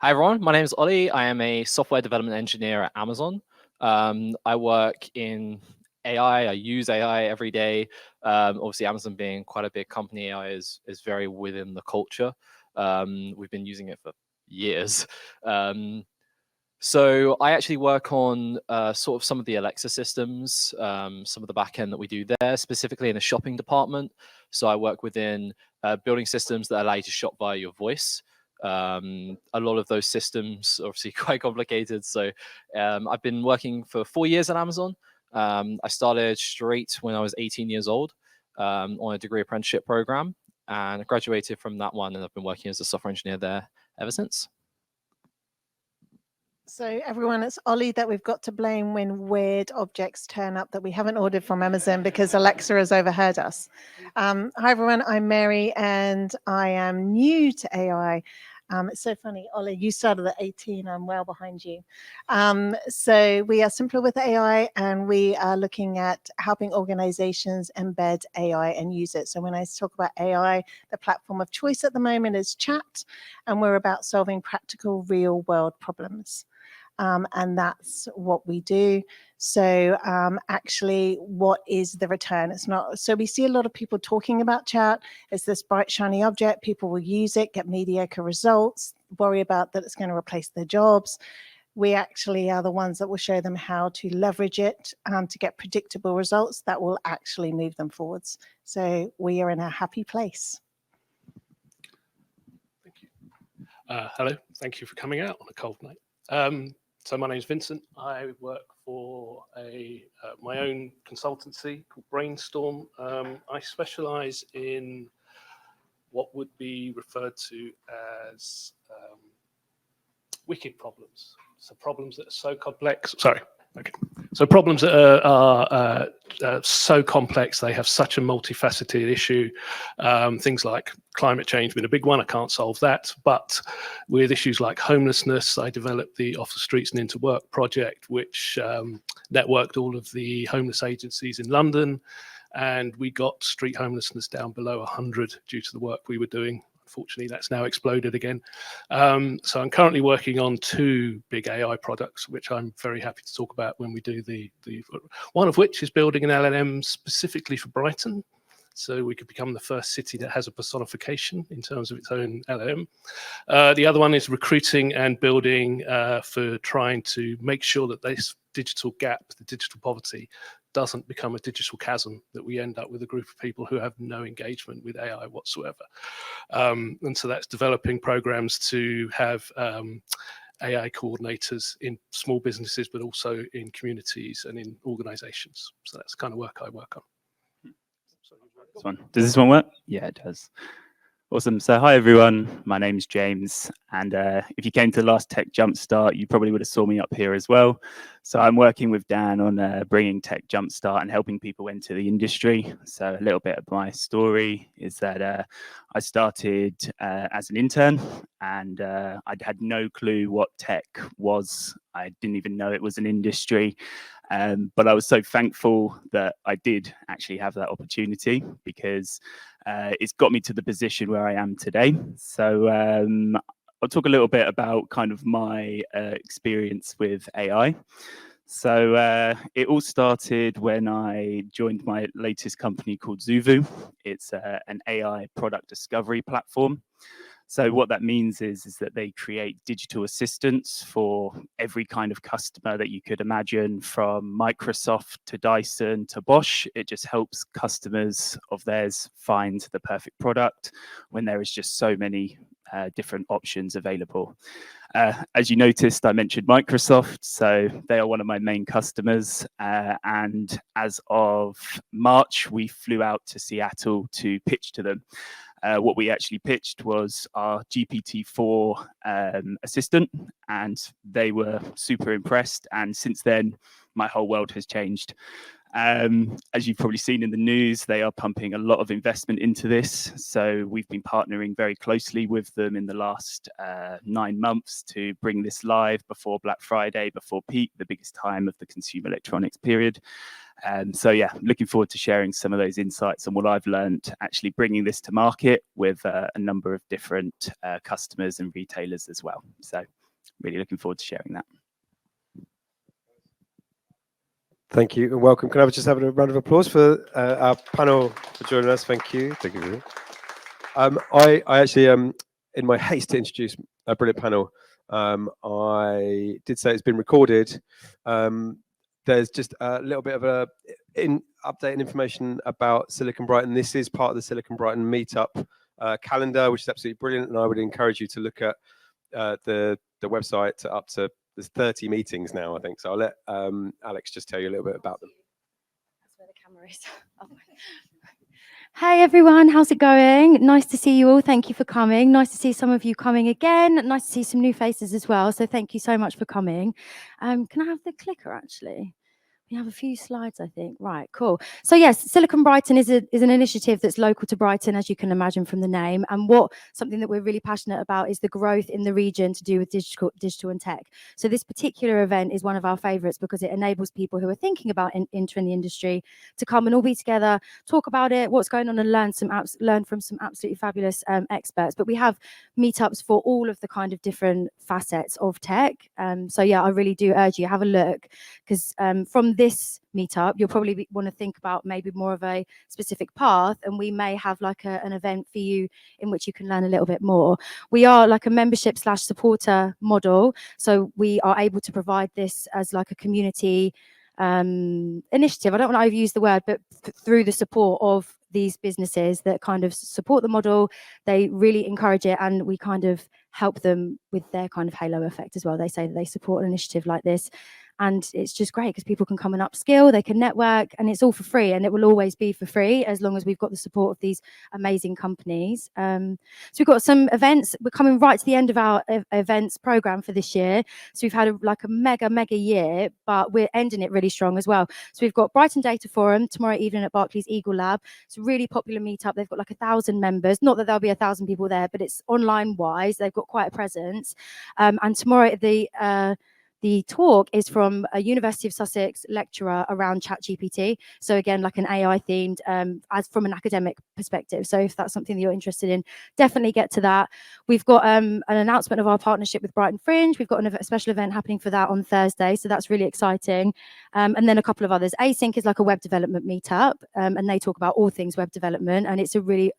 Hi everyone, my name is Ollie. I am a software development engineer at Amazon. I work in AI. I use AI every day. Obviously, Amazon being quite a big company, AI is very within the culture. We've been using it for years. So I actually work on sort of some of the Alexa systems, some of the backend that we do there, specifically in the shopping department. So I work within building systems that allow you to shop via your voice. A lot of those systems are obviously quite complicated. So I've been working for 4 years at Amazon. I started straight when I was 18 years old on a degree apprenticeship program, and I graduated from that one, and I've been working as a software engineer there ever since. So everyone, it's Ollie that we've got to blame when weird objects turn up that we haven't ordered from Amazon because Alexa has overheard us. Hi everyone, I'm Mary and I am new to AI. It's so funny, Ollie, you started at 18, I'm well behind you. So we are Simpler with AI, and we are looking at helping organizations embed AI and use it. So when I talk about AI, the platform of choice at the moment is chat, and we're about solving practical real world problems. And that's what we do. So actually, what is the return? It's not, so we see a lot of people talking about chat. It's this bright, shiny object. People will use it, get mediocre results, worry about that it's going to replace their jobs. We actually are the ones that will show them how to leverage it to get predictable results that will actually move them forwards. So we are in a happy place. Thank you. Hello, thank you for coming out on a cold night. So my name is Vincent. I work for my own consultancy called Brainstorm. I specialize in what would be referred to as wicked problems. So problems that are so complex. So problems that are so complex, they have such a multifaceted issue. Things like climate change being a big one, I can't solve that. But with issues like homelessness, I developed the Off the Streets and Into Work project, which networked all of the homeless agencies in London. And we got street homelessness down below 100 due to the work we were doing. Unfortunately, that's now exploded again. So I'm currently working on 2 big AI products, which I'm very happy to talk about when we do the one of which is building an LLM specifically for Brighton. So we could become the first city that has a personification in terms of its own LLM. The other one is recruiting and building for trying to make sure that this digital gap, the digital poverty, doesn't become a digital chasm, that we end up with a group of people who have no engagement with AI whatsoever. And so that's developing programs to have AI coordinators in small businesses, but also in communities and in organizations. So that's the kind of work I work on. Does this one work? Yeah, it does. Awesome. So hi everyone, my name is James, and if you came to the last Tech Jumpstart, you probably would have saw me up here as well. So I'm working with Dan on bringing Tech Jumpstart and helping people enter the industry. So a little bit of my story is that I started as an intern, and I'd had no clue what tech was. I didn't even know it was an industry. But I was so thankful that I did actually have that opportunity, because it's got me to the position where I am today. So I'll talk a little bit about kind of my experience with AI. So it all started when I joined my latest company called Zoovu. It's an AI product discovery platform. So what that means is that they create digital assistants for every kind of customer that you could imagine, from Microsoft to Dyson to Bosch. It just helps customers of theirs find the perfect product when there is just so many different options available. As you noticed, I mentioned Microsoft, so they are one of my main customers. And as of March, we flew out to Seattle to pitch to them. What we actually pitched was our GPT-4 assistant, and they were super impressed. And since then, my whole world has changed. As you've probably seen in the news, they are pumping a lot of investment into this. So we've been partnering very closely with them in the last 9 months to bring this live before Black Friday, before peak, the biggest time of the consumer electronics period. So yeah, looking forward to sharing some of those insights and what I've learned actually bringing this to market with a number of different customers and retailers as well. So really looking forward to sharing that. Thank you and welcome. Can I just have a round of applause for our panel for joining us? Thank you. Thank you. I actually, in my haste to introduce a brilliant panel, I did say it's been recorded. There's just a little bit of a update and information about Silicon Brighton. This is part of the Silicon Brighton meetup calendar, which is absolutely brilliant. And I would encourage you to look at the website up to there's 30 meetings now, I think. So I'll let Alex just tell you a little bit about them. That's where the camera is. Hey everyone, how's it going? Nice to see you all. Thank you for coming. Nice to see some of you coming again. Nice to see some new faces as well. So thank you so much for coming. Can I have the clicker actually? We have a few slides, I think. Right, cool. So yes, Silicon Brighton is an initiative that's local to Brighton, as you can imagine from the name. And something that we're really passionate about is the growth in the region to do with digital and tech. So this particular event is one of our favourites because it enables people who are thinking about entering the industry to come and all be together, talk about it, what's going on, and learn from some absolutely fabulous experts. But we have meetups for all of the kind of different facets of tech. So yeah, I really do urge you have a look because from this meetup, you'll probably want to think about maybe more of a specific path, and we may have like an event for you in which you can learn a little bit more. We are like a membership/supporter model, so we are able to provide this as like a community initiative. I don't want to overuse the word, but through the support of these businesses that kind of support the model, they really encourage it, and we kind of help them with their kind of halo effect as well. They say that they support an initiative like this, and it's just great because people can come and upskill, they can network, and it's all for free, and it will always be for free as long as we've got the support of these amazing companies. So we've got some events. We're coming right to the end of our events program for this year. So we've had like a mega year, but we're ending it really strong as well. So we've got Brighton Data Forum tomorrow evening at Barclays Eagle Lab. It's a really popular meetup. They've got like 1,000 members. Not that there'll be 1,000 people there, but it's online wise. They've got quite a presence. And tomorrow the talk is from a University of Sussex lecturer around ChatGPT. So again, like an AI themed, as from an academic perspective. So if that's something that you're interested in, definitely get to that. We've got an announcement of our partnership with Brighton Fringe. We've got a special event happening for that on Thursday. So that's really exciting. And then a couple of others. Async is like a web development meetup, and they talk about all things web development. And it's a really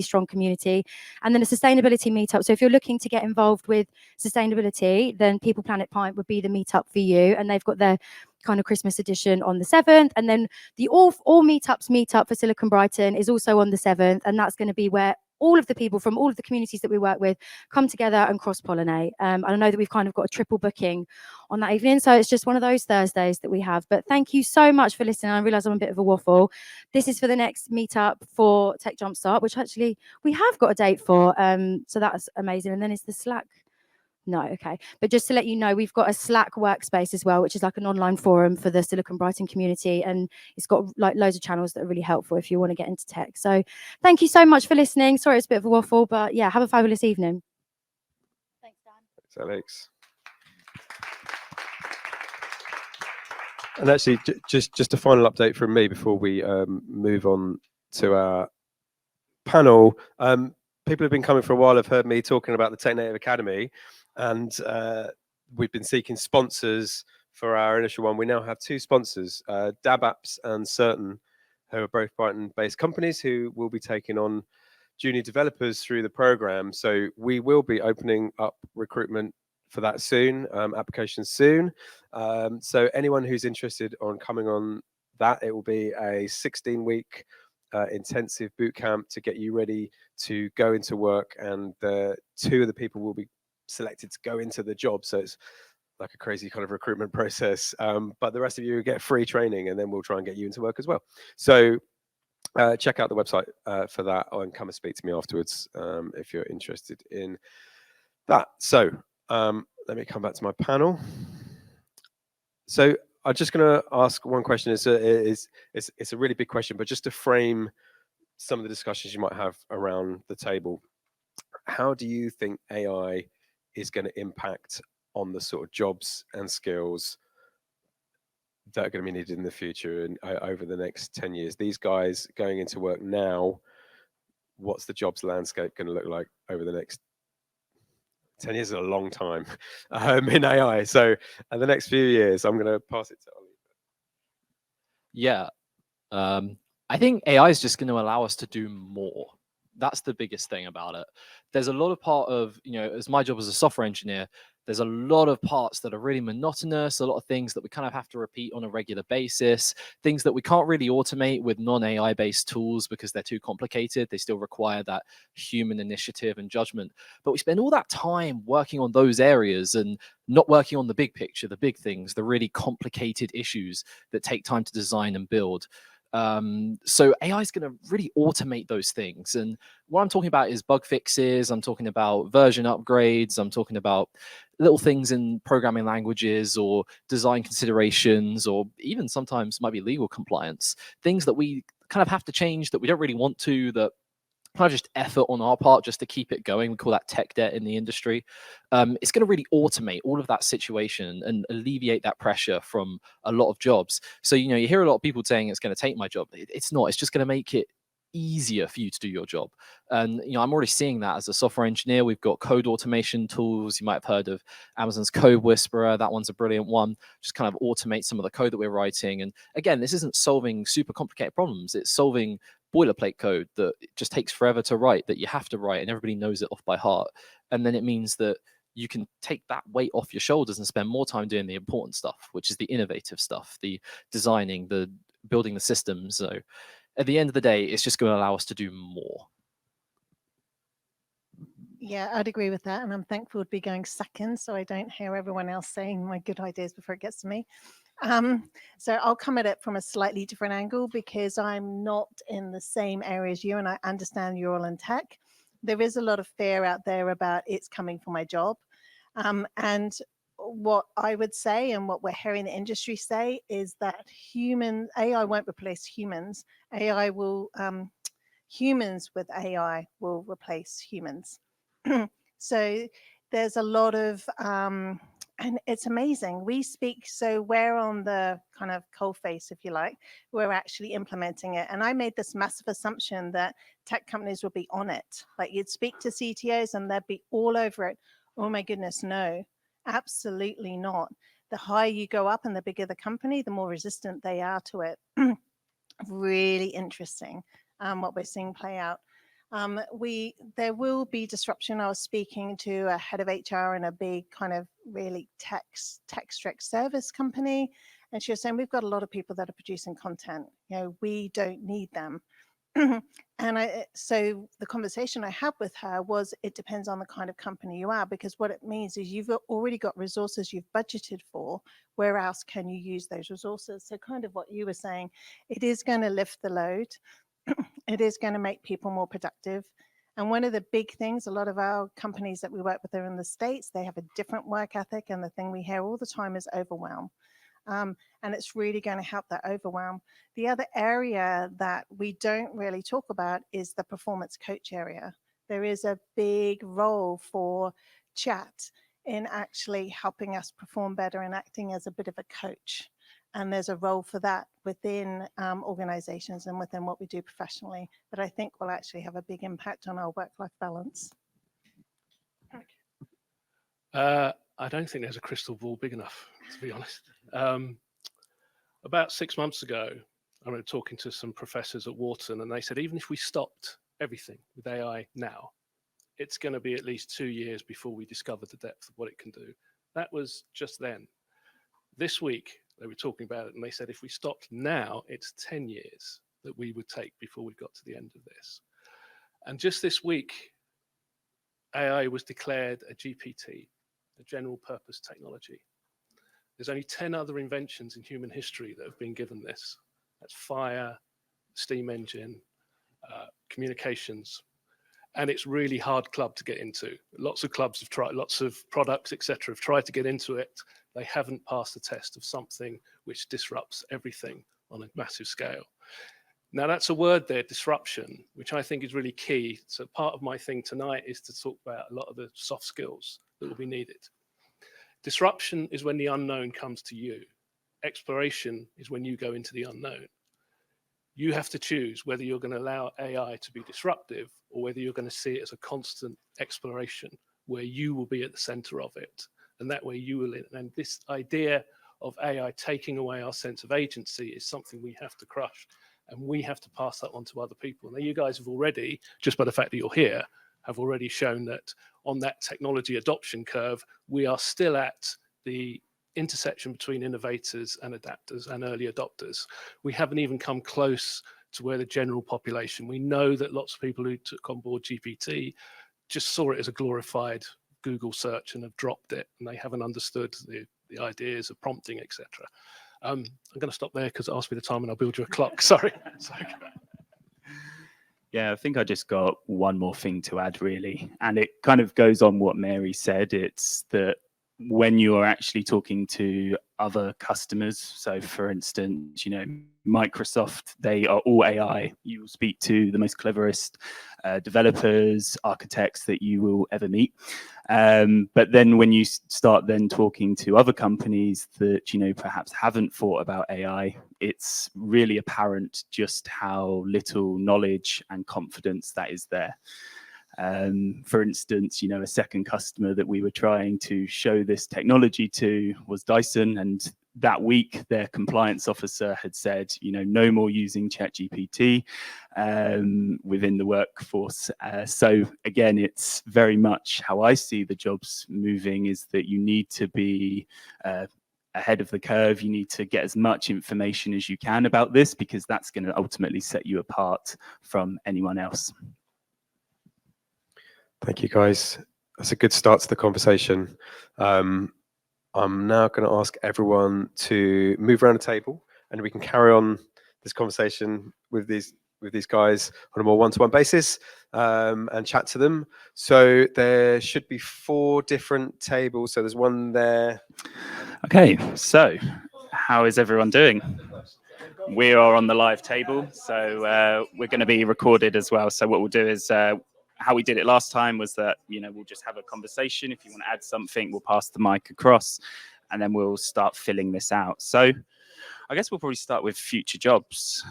strong community. And then a sustainability meetup. So if you're looking to get involved with sustainability, then People Planet Pint would be the meetup for you. And they've got their kind of Christmas edition on the 7th. And then the all meetups meetup for Silicon Brighton is also on the 7th. And that's going to be where all of the people from all of the communities that we work with come together and cross-pollinate. And I know that we've kind of got a triple booking on that evening. So it's just one of those Thursdays that we have. But thank you so much for listening. I realise I'm a bit of a waffle. This is for the next meetup for Tech Jumpstart, which actually we have got a date for. So that's amazing. And then it's the Slack. No, okay. But just to let you know, we've got a Slack workspace as well, which is like an online forum for the Silicon Brighton community. And it's got like loads of channels that are really helpful if you want to get into tech. So thank you so much for listening. Sorry, it's a bit of a waffle, but yeah, have a fabulous evening. Thanks, Dan. Thanks, Alex. And actually, just a final update from me before we move on to our panel. People have been coming for a while have heard me talking about the Tech Native Academy, and we've been seeking sponsors for our initial one. We now have 2 sponsors, Dab Apps and Certain, who are both Brighton-based companies who will be taking on junior developers through the program. So we will be opening up recruitment for that soon, applications soon. So anyone who's interested on coming on that, it will be a 16-week intensive boot camp to get you ready to go into work, and 2 of the people will be selected to go into the job. So it's like a crazy kind of recruitment process, but the rest of you get free training, and then we'll try and get you into work as well. So check out the website for that, and come and speak to me afterwards if you're interested in that. So let me come back to my panel. So I'm just going to ask one question. It's a really big question, but just to frame some of the discussions you might have around the table, how do you think AI is going to impact on the sort of jobs and skills that are going to be needed in the future and over the next 10 years? These guys going into work now, what's the jobs landscape going to look like over the next 10 years? Is a long time in AI. So in the next few years, I'm going to pass it to Ollie. Yeah, I think AI is just going to allow us to do more. That's the biggest thing about it. There's a lot of part of, as my job as a software engineer, there's a lot of parts that are really monotonous, a lot of things that we kind of have to repeat on a regular basis, things that we can't really automate with non-AI based tools because they're too complicated. They still require that human initiative and judgment. But we spend all that time working on those areas and not working on the big picture, the big things, the really complicated issues that take time to design and build. So AI is going to really automate those things. And what I'm talking about is bug fixes. I'm talking about version upgrades. I'm talking about little things in programming languages or design considerations, or even sometimes might be legal compliance, things that we kind of have to change that we don't really want to, that kind of just effort on our part just to keep it going. We call that tech debt in the industry. It's going to really automate all of that situation and alleviate that pressure from a lot of jobs. So, you hear a lot of people saying it's going to take my job. It's not. It's just going to make it easier for you to do your job. And I'm already seeing that as a software engineer. We've got code automation tools. You might have heard of Amazon's Code Whisperer. That one's a brilliant one. Just kind of automate some of the code that we're writing. And again, this isn't solving super complicated problems. It's solving boilerplate code that it just takes forever to write, that you have to write and everybody knows it off by heart. And then it means that you can take that weight off your shoulders and spend more time doing the important stuff, which is the innovative stuff, the designing, the building the systems. So at the end of the day, it's just going to allow us to do more. Yeah, I'd agree with that. And I'm thankful to be going second so I don't hear everyone else saying my good ideas before it gets to me. So I'll come at it from a slightly different angle because I'm not in the same area as you, and I understand you're all in tech. There is a lot of fear out there about it's coming for my job. And what I would say and what we're hearing the industry say is that AI won't replace humans. Humans with AI will replace humans. So there's a lot of, and it's amazing. So we're on the kind of coal face, if you like. We're actually implementing it. And I made this massive assumption that tech companies would be on it. Like you'd speak to CTOs and they'd be all over it. Oh my goodness, no, absolutely not. The higher you go up and the bigger the company, the more resistant they are to it. Really interesting what we're seeing play out. There will be disruption. I was speaking to a head of HR in a big kind of really tech-strict service company, and she was saying, we've got a lot of people that are producing content. We don't need them. And so the conversation I had with her was, it depends on the kind of company you are, because what it means is you've already got resources you've budgeted for. Where else can you use those resources? So kind of what you were saying, it is going to lift the load. It is going to make people more productive. And one of the big things, a lot of our companies that we work with are in the States, they have a different work ethic. And the thing we hear all the time is overwhelm. And it's really going to help that overwhelm. The other area that we don't really talk about is the performance coach area. There is a big role for chat in actually helping us perform better and acting as a bit of a coach. And there's a role for that within organizations and within what we do professionally that I think will actually have a big impact on our work-life balance. I don't think there's a crystal ball big enough, to be honest. About 6 months ago, I remember talking to some professors at Wharton, and they said, even if we stopped everything with AI now, it's going to be at least 2 years before we discover the depth of what it can do. That was just then. This week, they were talking about it, and they said, if we stopped now, it's 10 years that we would take before we got to the end of this. And just this week, AI was declared a GPT, a general purpose technology. There's only 10 other inventions in human history that have been given this. That's fire, steam engine, communications. And it's really hard club to get into. Lots of clubs have tried, lots of products, etc., have tried to get into it. They haven't passed the test of something which disrupts everything on a massive scale. Now that's a word there, disruption, which I think is really key. So part of my thing tonight is to talk about a lot of the soft skills that will be needed. Disruption is when the unknown comes to you. exploration is when you go into the unknown. You have to choose whether you're going to allow AI to be disruptive or whether you're going to see it as a constant exploration where you will be at the center of it. And that way you will, and this idea of AI taking away our sense of agency is something we have to crush. And we have to pass that on to other people. Now, you guys have already, just by the fact that you're here, have already shown that on that technology adoption curve, we are still at the intersection between innovators and adapters and early adopters. We haven't even come close to where the general population. We know that lots of people who took on board GPT just saw it as a glorified Google search and have dropped it, and they haven't understood the ideas of prompting, etc. I'm going to stop there because it asked me the time and I'll build you a clock. Sorry. Yeah, I think I just got one more thing to add, really. And it kind of goes on what Mary said. It's that when you're actually talking to other customers, so for instance, Microsoft, they are all AI. You will speak to the most cleverest developers, architects that you will ever meet. But then when you start then talking to other companies that, perhaps haven't thought about AI, it's really apparent just how little knowledge and confidence that is there. For instance, a second customer that we were trying to show this technology to was Dyson, and that week their compliance officer had said, no more using ChatGPT within the workforce. So again, it's very much how I see the jobs moving, is that you need to be ahead of the curve. You need to get as much information as you can about this, because that's going to ultimately set you apart from anyone else. Thank you, guys. That's a good start to the conversation. I'm now going to ask everyone to move around the table, and we can carry on this conversation with these guys on a more one-to-one basis and chat to them. So there should be 4 different tables. So there's one there. Okay, so how is everyone doing? We are on the live table, so we're going to be recorded as well. So what we'll do is, how we did it last time was that, we'll just have a conversation. If you want to add something, we'll pass the mic across, and then we'll start filling this out. So I guess we'll probably start with future jobs.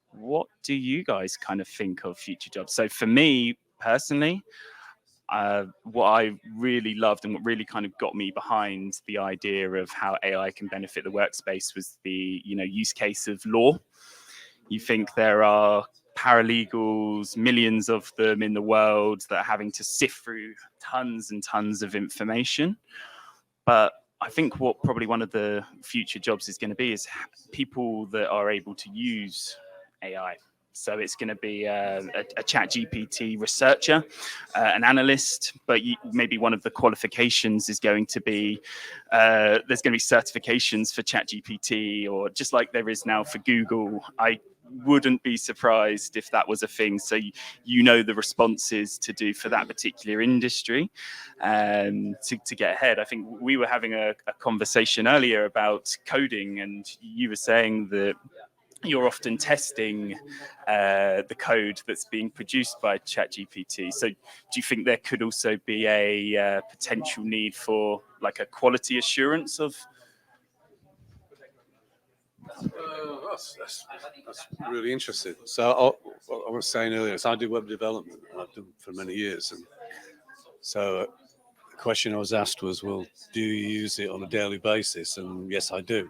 What do you guys kind of think of future jobs? So for me personally, what I really loved and what really kind of got me behind the idea of how AI can benefit the workspace was the, use case of law. You think there are paralegals, millions of them in the world, that are having to sift through tons and tons of information. But I think what probably one of the future jobs is going to be is people that are able to use AI. So it's going to be a ChatGPT researcher, an analyst, but maybe one of the qualifications is going to be, there's going to be certifications for ChatGPT, or just like there is now for Google. I wouldn't be surprised if that was a thing. So the responses to do for that particular industry to get ahead. I think we were having a conversation earlier about coding, and you were saying that you're often testing the code that's being produced by ChatGPT. So do you think there could also be a potential need for like a quality assurance of? That's really interesting. So I was saying earlier, so I do web development, and I've done for many years. And so the question I was asked was, well, do you use it on a daily basis? And yes, I do.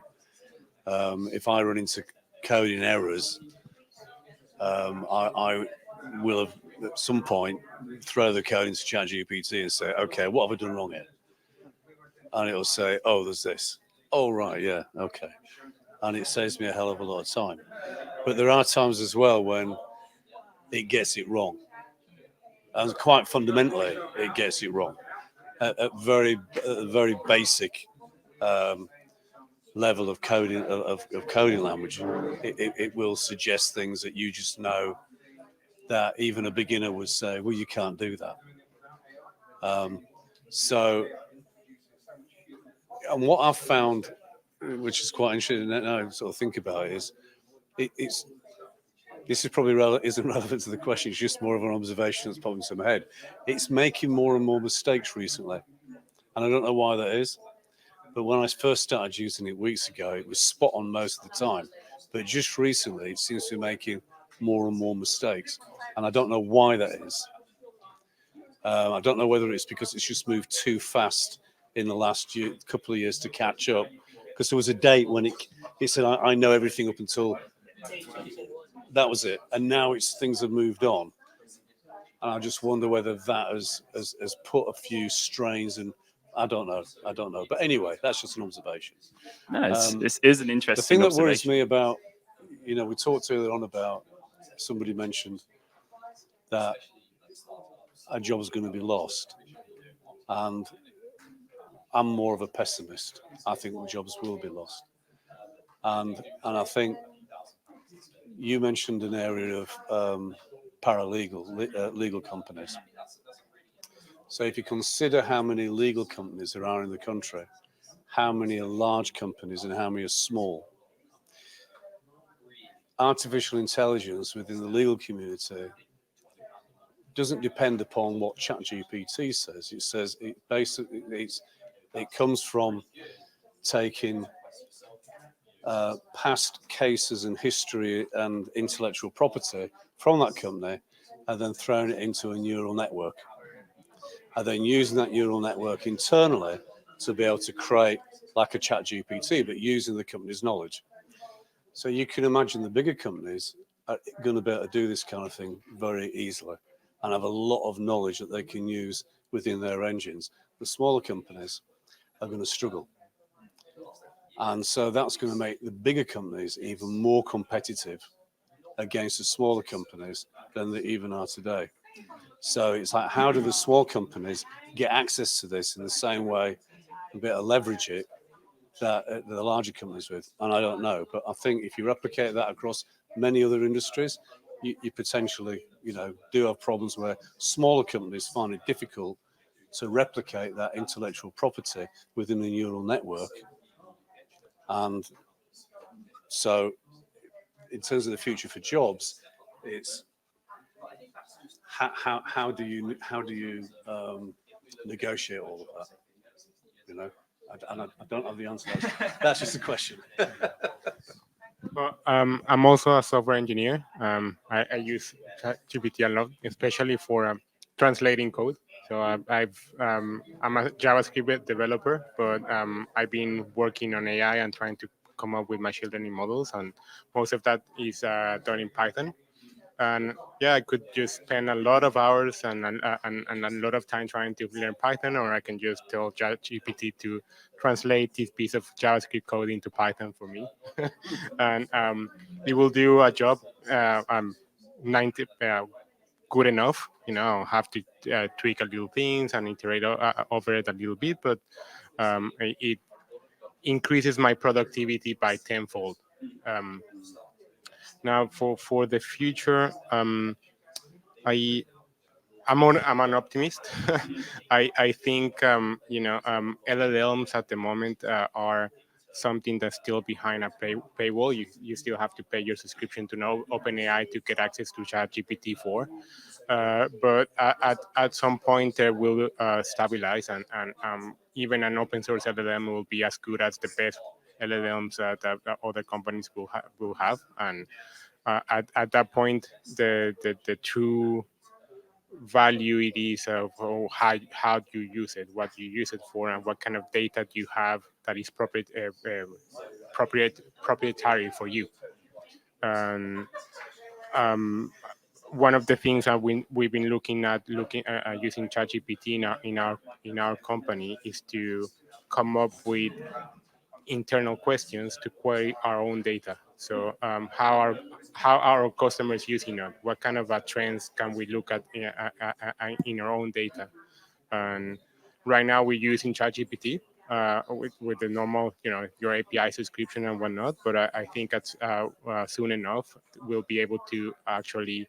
If I run into coding errors, I will have at some point throw the code into ChatGPT and say, okay, what have I done wrong here? And it'll say, oh, there's this. Oh, right, yeah, okay. And it saves me a hell of a lot of time. But there are times as well when it gets it wrong. And quite fundamentally, it gets it wrong. At a very basic level of coding of coding language, it will suggest things that you just know that even a beginner would say, well, you can't do that. And what I've found, which is quite interesting now I sort of think about it, is this is probably isn't relevant to the question. It's just more of an observation that's popping into my head. It's making more and more mistakes recently, and I don't know why that is. But when I first started using it weeks ago, it was spot on most of the time. But just recently, it seems to be making more and more mistakes. And I don't know why that is. I don't know whether it's because it's just moved too fast in the last couple of years to catch up. Because there was a date when it said, I know everything up until that was it. And now things have moved on. And I just wonder whether that has put a few strains, and I don't know. But anyway, that's just an observation. No, this is an The interesting thing that worries observation. me about, we talked earlier on about, somebody mentioned that a job's going to be lost. And I'm more of a pessimist. I think the jobs will be lost. And I think you mentioned an area of paralegal, legal companies. So if you consider how many legal companies there are in the country, how many are large companies and how many are small, artificial intelligence within the legal community doesn't depend upon what ChatGPT says. It says it comes from taking past cases and history and intellectual property from that company and then throwing it into a neural network. And then using that neural network internally to be able to create like a ChatGPT, but using the company's knowledge. So you can imagine the bigger companies are going to be able to do this kind of thing very easily and have a lot of knowledge that they can use within their engines. The smaller companies are going to struggle. And so that's going to make the bigger companies even more competitive against the smaller companies than they even are today. So it's like, how do the small companies get access to this in the same way and be able to leverage it that the larger companies with? And I don't know, but I think if you replicate that across many other industries, you potentially, do have problems where smaller companies find it difficult to replicate that intellectual property within the neural network. And so in terms of the future for jobs, it's how do you negotiate all of that? I don't have the answer. That's just a question. Well, I'm also a software engineer. I use ChatGPT a lot, especially for translating code. So I'm a JavaScript developer, but I've been working on AI and trying to come up with machine learning models, and most of that is done in Python. And yeah, I could just spend a lot of hours and a lot of time trying to learn Python, or I can just tell ChatGPT to translate this piece of JavaScript code into Python for me, and it will do a job 90 good enough. I'll have to tweak a little things and iterate over it a little bit, but it increases my productivity by tenfold. Now, for the future, I'm an optimist. I think LLMs at the moment are something that's still behind a paywall. You still have to pay your subscription to know OpenAI to get access to ChatGPT 4. But at some point they will stabilize, and even an open source LLM will be as good as the best LLMs that other companies will have. And at that point, the true value it is of how you use it, what you use it for, and what kind of data you have that is proprietary for you. And one of the things that we've been looking at using ChatGPT in our company is to come up with internal questions to query our own data. So how are our customers using it? What kind of trends can we look at in our own data? And right now we're using ChatGPT with the normal, your API subscription and whatnot. But I think that's soon enough we'll be able to actually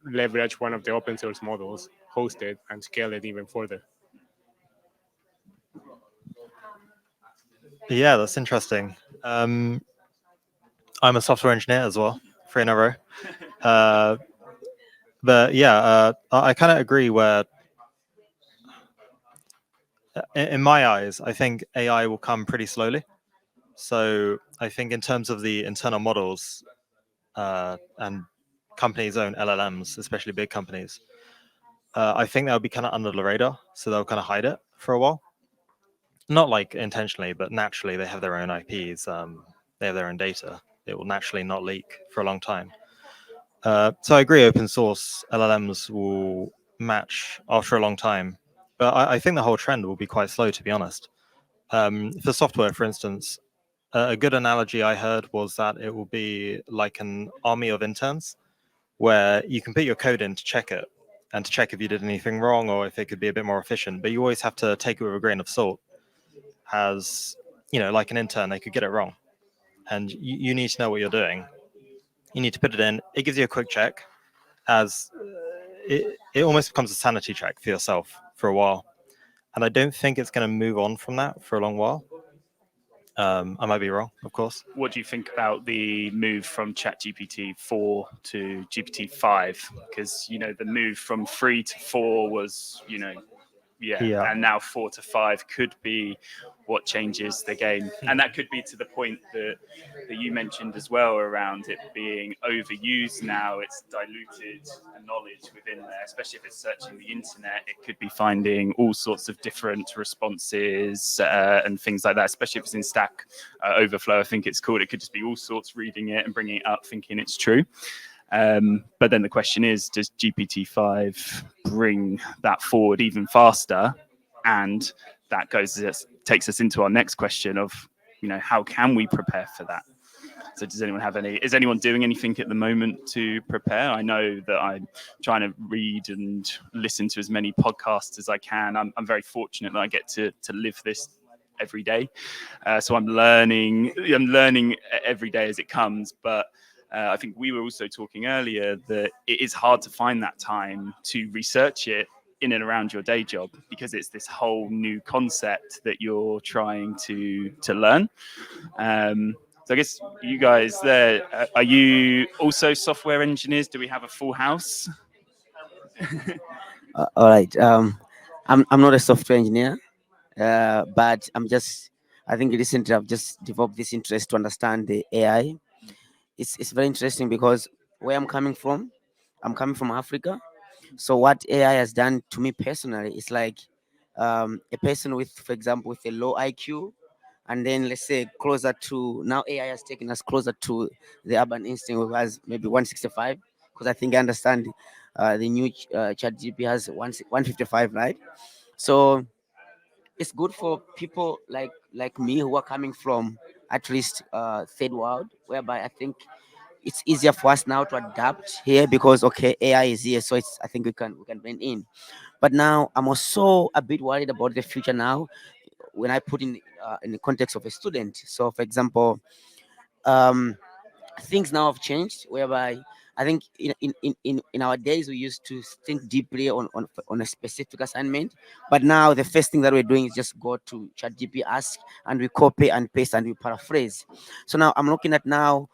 leverage one of the open source models, host it, and scale it even further. Yeah, that's interesting. I'm a software engineer as well, 3 in a row. But yeah, I kind of agree where in my eyes, I think AI will come pretty slowly. So I think in terms of the internal models and companies' own LLMs, especially big companies, I think they'll be kind of under the radar. So they'll kind of hide it for a while. Not like intentionally, but naturally they have their own IPs. They have their own data. It will naturally not leak for a long time. So I agree, open source LLMs will match after a long time. But I think the whole trend will be quite slow, to be honest. For software, for instance, a good analogy I heard was that it will be like an army of interns where you can put your code in to check it and to check if you did anything wrong or if it could be a bit more efficient. But you always have to take it with a grain of salt. As like an intern, they could get it wrong. And you need to know what you're doing. You need to put it in. It gives you a quick check as it almost becomes a sanity check for yourself for a while. And I don't think it's going to move on from that for a long while. I might be wrong, of course. What do you think about the move from ChatGPT 4 to GPT 5? Because, the move from 3 to 4 was, Yeah. and now 4 to 5 could be what changes the game. And that could be to the point that you mentioned as well around it being overused now. It's diluted the knowledge within there, especially if it's searching the internet. It could be finding all sorts of different responses and things like that, especially if it's in Stack Overflow, I think it's called. It could just be all sorts, reading it and bringing it up, thinking it's true. But then the question is, does GPT-5 bring that forward even faster? And that takes us into our next question of, how can we prepare for that? So does anyone is anyone doing anything at the moment to prepare? I know that I'm trying to read and listen to as many podcasts as I can. I'm very fortunate that I get to live this every day. So I'm learning every day as it comes, but I think we were also talking earlier that it is hard to find that time to research it in and around your day job because it's this whole new concept that you're trying to learn. So I guess you guys there, are you also software engineers? Do we have a full house? All right. I'm not a software engineer, but I think recently I've just developed this interest to understand the AI. It's very interesting because where I'm coming from Africa. So what AI has done to me personally is like a person with, for example, with a low IQ, and then let's say closer to, now AI has taken us closer to the urban instinct who has maybe 165, because I think I understand the new ChatGPT has 155, right? So it's good for people like me who are coming from at least third world, whereby I think it's easier for us now to adapt here because okay, AI is here, so I think we can blend in. But now I'm also a bit worried about the future now when I put in the context of a student. So for example, things now have changed whereby I think in our days we used to think deeply on a specific assignment, but now the first thing that we're doing is just go to ChatGPT, ask, and we copy and paste and we paraphrase. So now I'm looking at now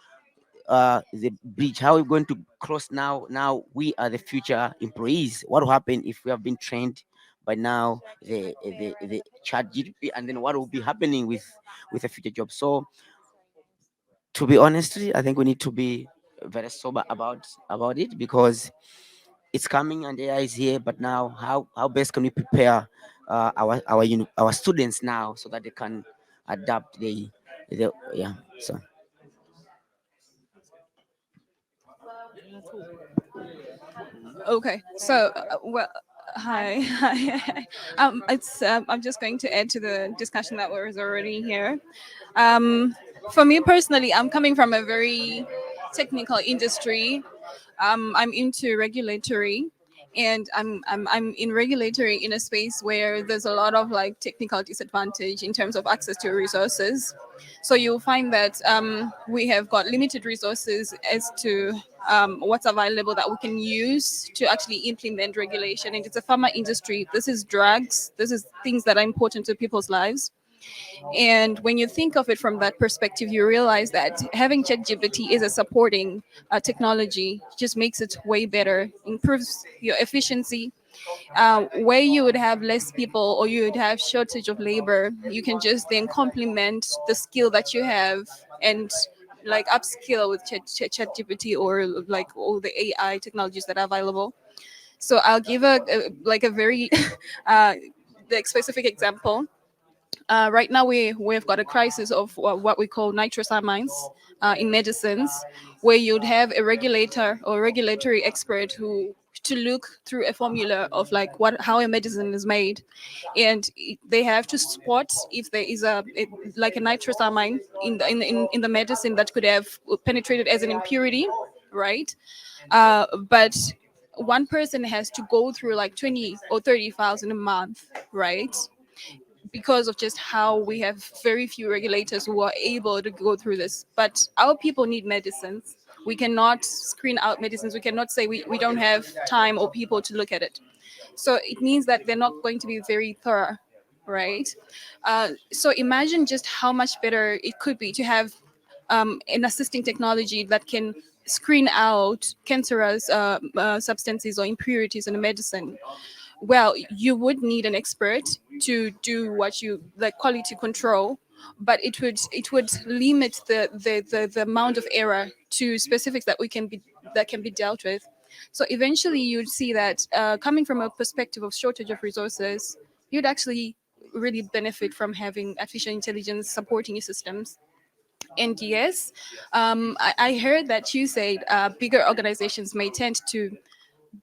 the bridge, how we're going to cross now we are the future employees. What will happen if we have been trained by now the ChatGPT, and then what will be happening with the future job? So to be honest, I think we need to be very sober about it because it's coming and AI is here. But now, how best can we prepare our students now so that they can adapt so. Okay, so well, hi, hi. I'm just going to add to the discussion that was already here. For me personally, I'm coming from a very technical industry. I'm into regulatory, and I'm in regulatory in a space where there's a lot of like technical disadvantage in terms of access to resources. So you'll find that we have got limited resources as to what's available that we can use to actually implement regulation. And it's a pharma industry. This is drugs. This is things that are important to people's lives. And when you think of it from that perspective, you realize that having ChatGPT is a supporting technology just makes it way better, improves your efficiency. Where you would have less people or you would have shortage of labor, you can just then complement the skill that you have and like upskill with ChatGPT or like all the AI technologies that are available. So I'll give a very like specific example. Right now we've got a crisis of what we call nitrosamines in medicines, where you'd have a regulator or regulatory expert who to look through a formula of like how a medicine is made, and they have to spot if there is like a nitrosamine in the medicine that could have penetrated as an impurity, right? But one person has to go through like 20 or 30,000 a month, right? Because of just how we have very few regulators who are able to go through this. But our people need medicines. We cannot screen out medicines. We cannot say we don't have time or people to look at it. So it means that they're not going to be very thorough, right? So imagine just how much better it could be to have an assisting technology that can screen out cancerous substances or impurities in a medicine. Well, you would need an expert to do what you like quality control, but it would limit the amount of error to specifics that can be dealt with. So eventually you'd see that coming from a perspective of shortage of resources, you'd actually really benefit from having artificial intelligence supporting your systems. And yes, I heard that you said bigger organizations may tend to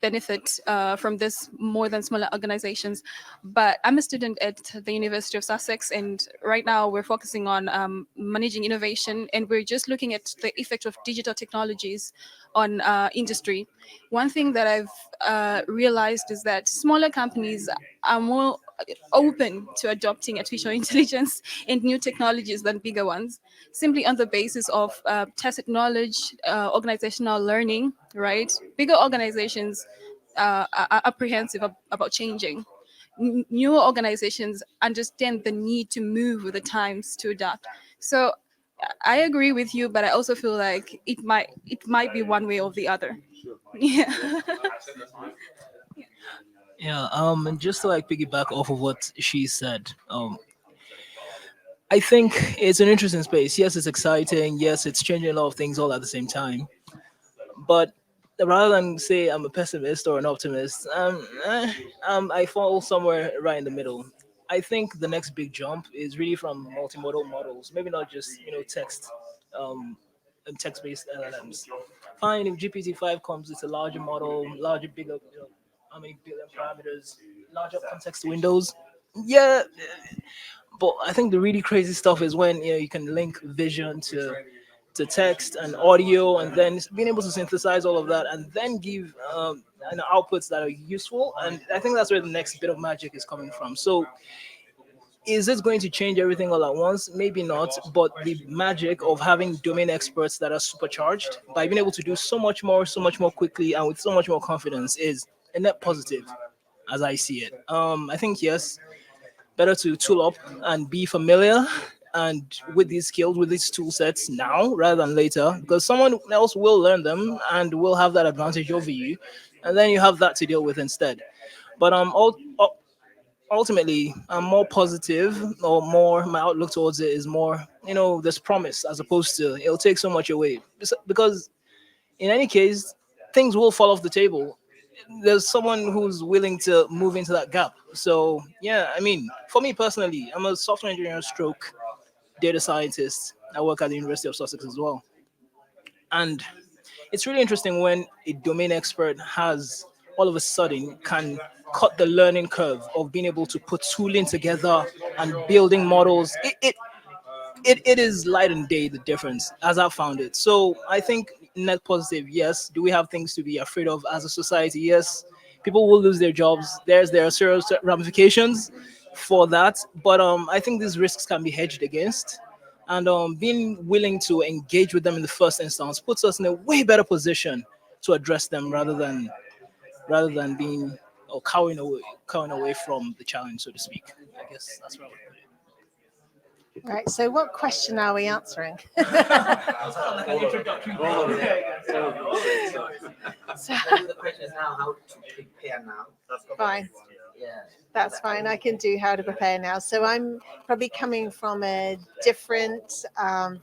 benefit from this more than smaller organizations. But I'm a student at the University of Sussex, and right now we're focusing on managing innovation, and we're just looking at the effect of digital technologies on industry. One thing that I've realized is that smaller companies are more open to adopting artificial intelligence and new technologies than bigger ones, simply on the basis of tacit knowledge, organizational learning, right? Bigger organizations are apprehensive about changing. Newer organizations understand the need to move with the times to adapt. So I agree with you, but I also feel like it might be one way or the other. Yeah. Yeah, and just to like piggyback off of what she said, I think it's an interesting space. Yes, it's exciting. Yes, it's changing a lot of things all at the same time. But rather than say I'm a pessimist or an optimist, I fall somewhere right in the middle. I think the next big jump is really from multimodal models, maybe not just text, and text-based LLMs. Fine, if GPT-5 comes, it's a larger model, larger, bigger, how many billion parameters, larger context windows. Yeah, but I think the really crazy stuff is when you can link vision to text and audio, and then being able to synthesize all of that and then give outputs that are useful. And I think that's where the next bit of magic is coming from. So is it going to change everything all at once? Maybe not, but the magic of having domain experts that are supercharged by being able to do so much more quickly and with so much more confidence is a net positive as I see it. I think yes, better to tool up and be familiar and with these skills, with these tool sets now rather than later, because someone else will learn them and will have that advantage over you, and then you have that to deal with instead. But ultimately, I'm more positive, or more my outlook towards it is more, there's promise as opposed to it'll take so much away. Because in any case, things will fall off the table. There's someone who's willing to move into that gap. So yeah, I mean, for me personally, I'm a software engineer stroke data scientist. I work at the University of Sussex as well. And it's really interesting when a domain expert has all of a sudden can cut the learning curve of being able to put tooling together and building models. It is light and day the difference as I found it. So I think net positive, yes. Do we have things to be afraid of as a society? Yes. People will lose their jobs. There are serious ramifications for that. But I think these risks can be hedged against. And being willing to engage with them in the first instance puts us in a way better position to address them rather than being or cowering away from the challenge, so to speak. I guess that's what I would put it. Right. So, what question are we answering? So, The question is now how to prepare now. fine. Yeah. That's fine. I can do how to prepare now. So I'm probably coming from a different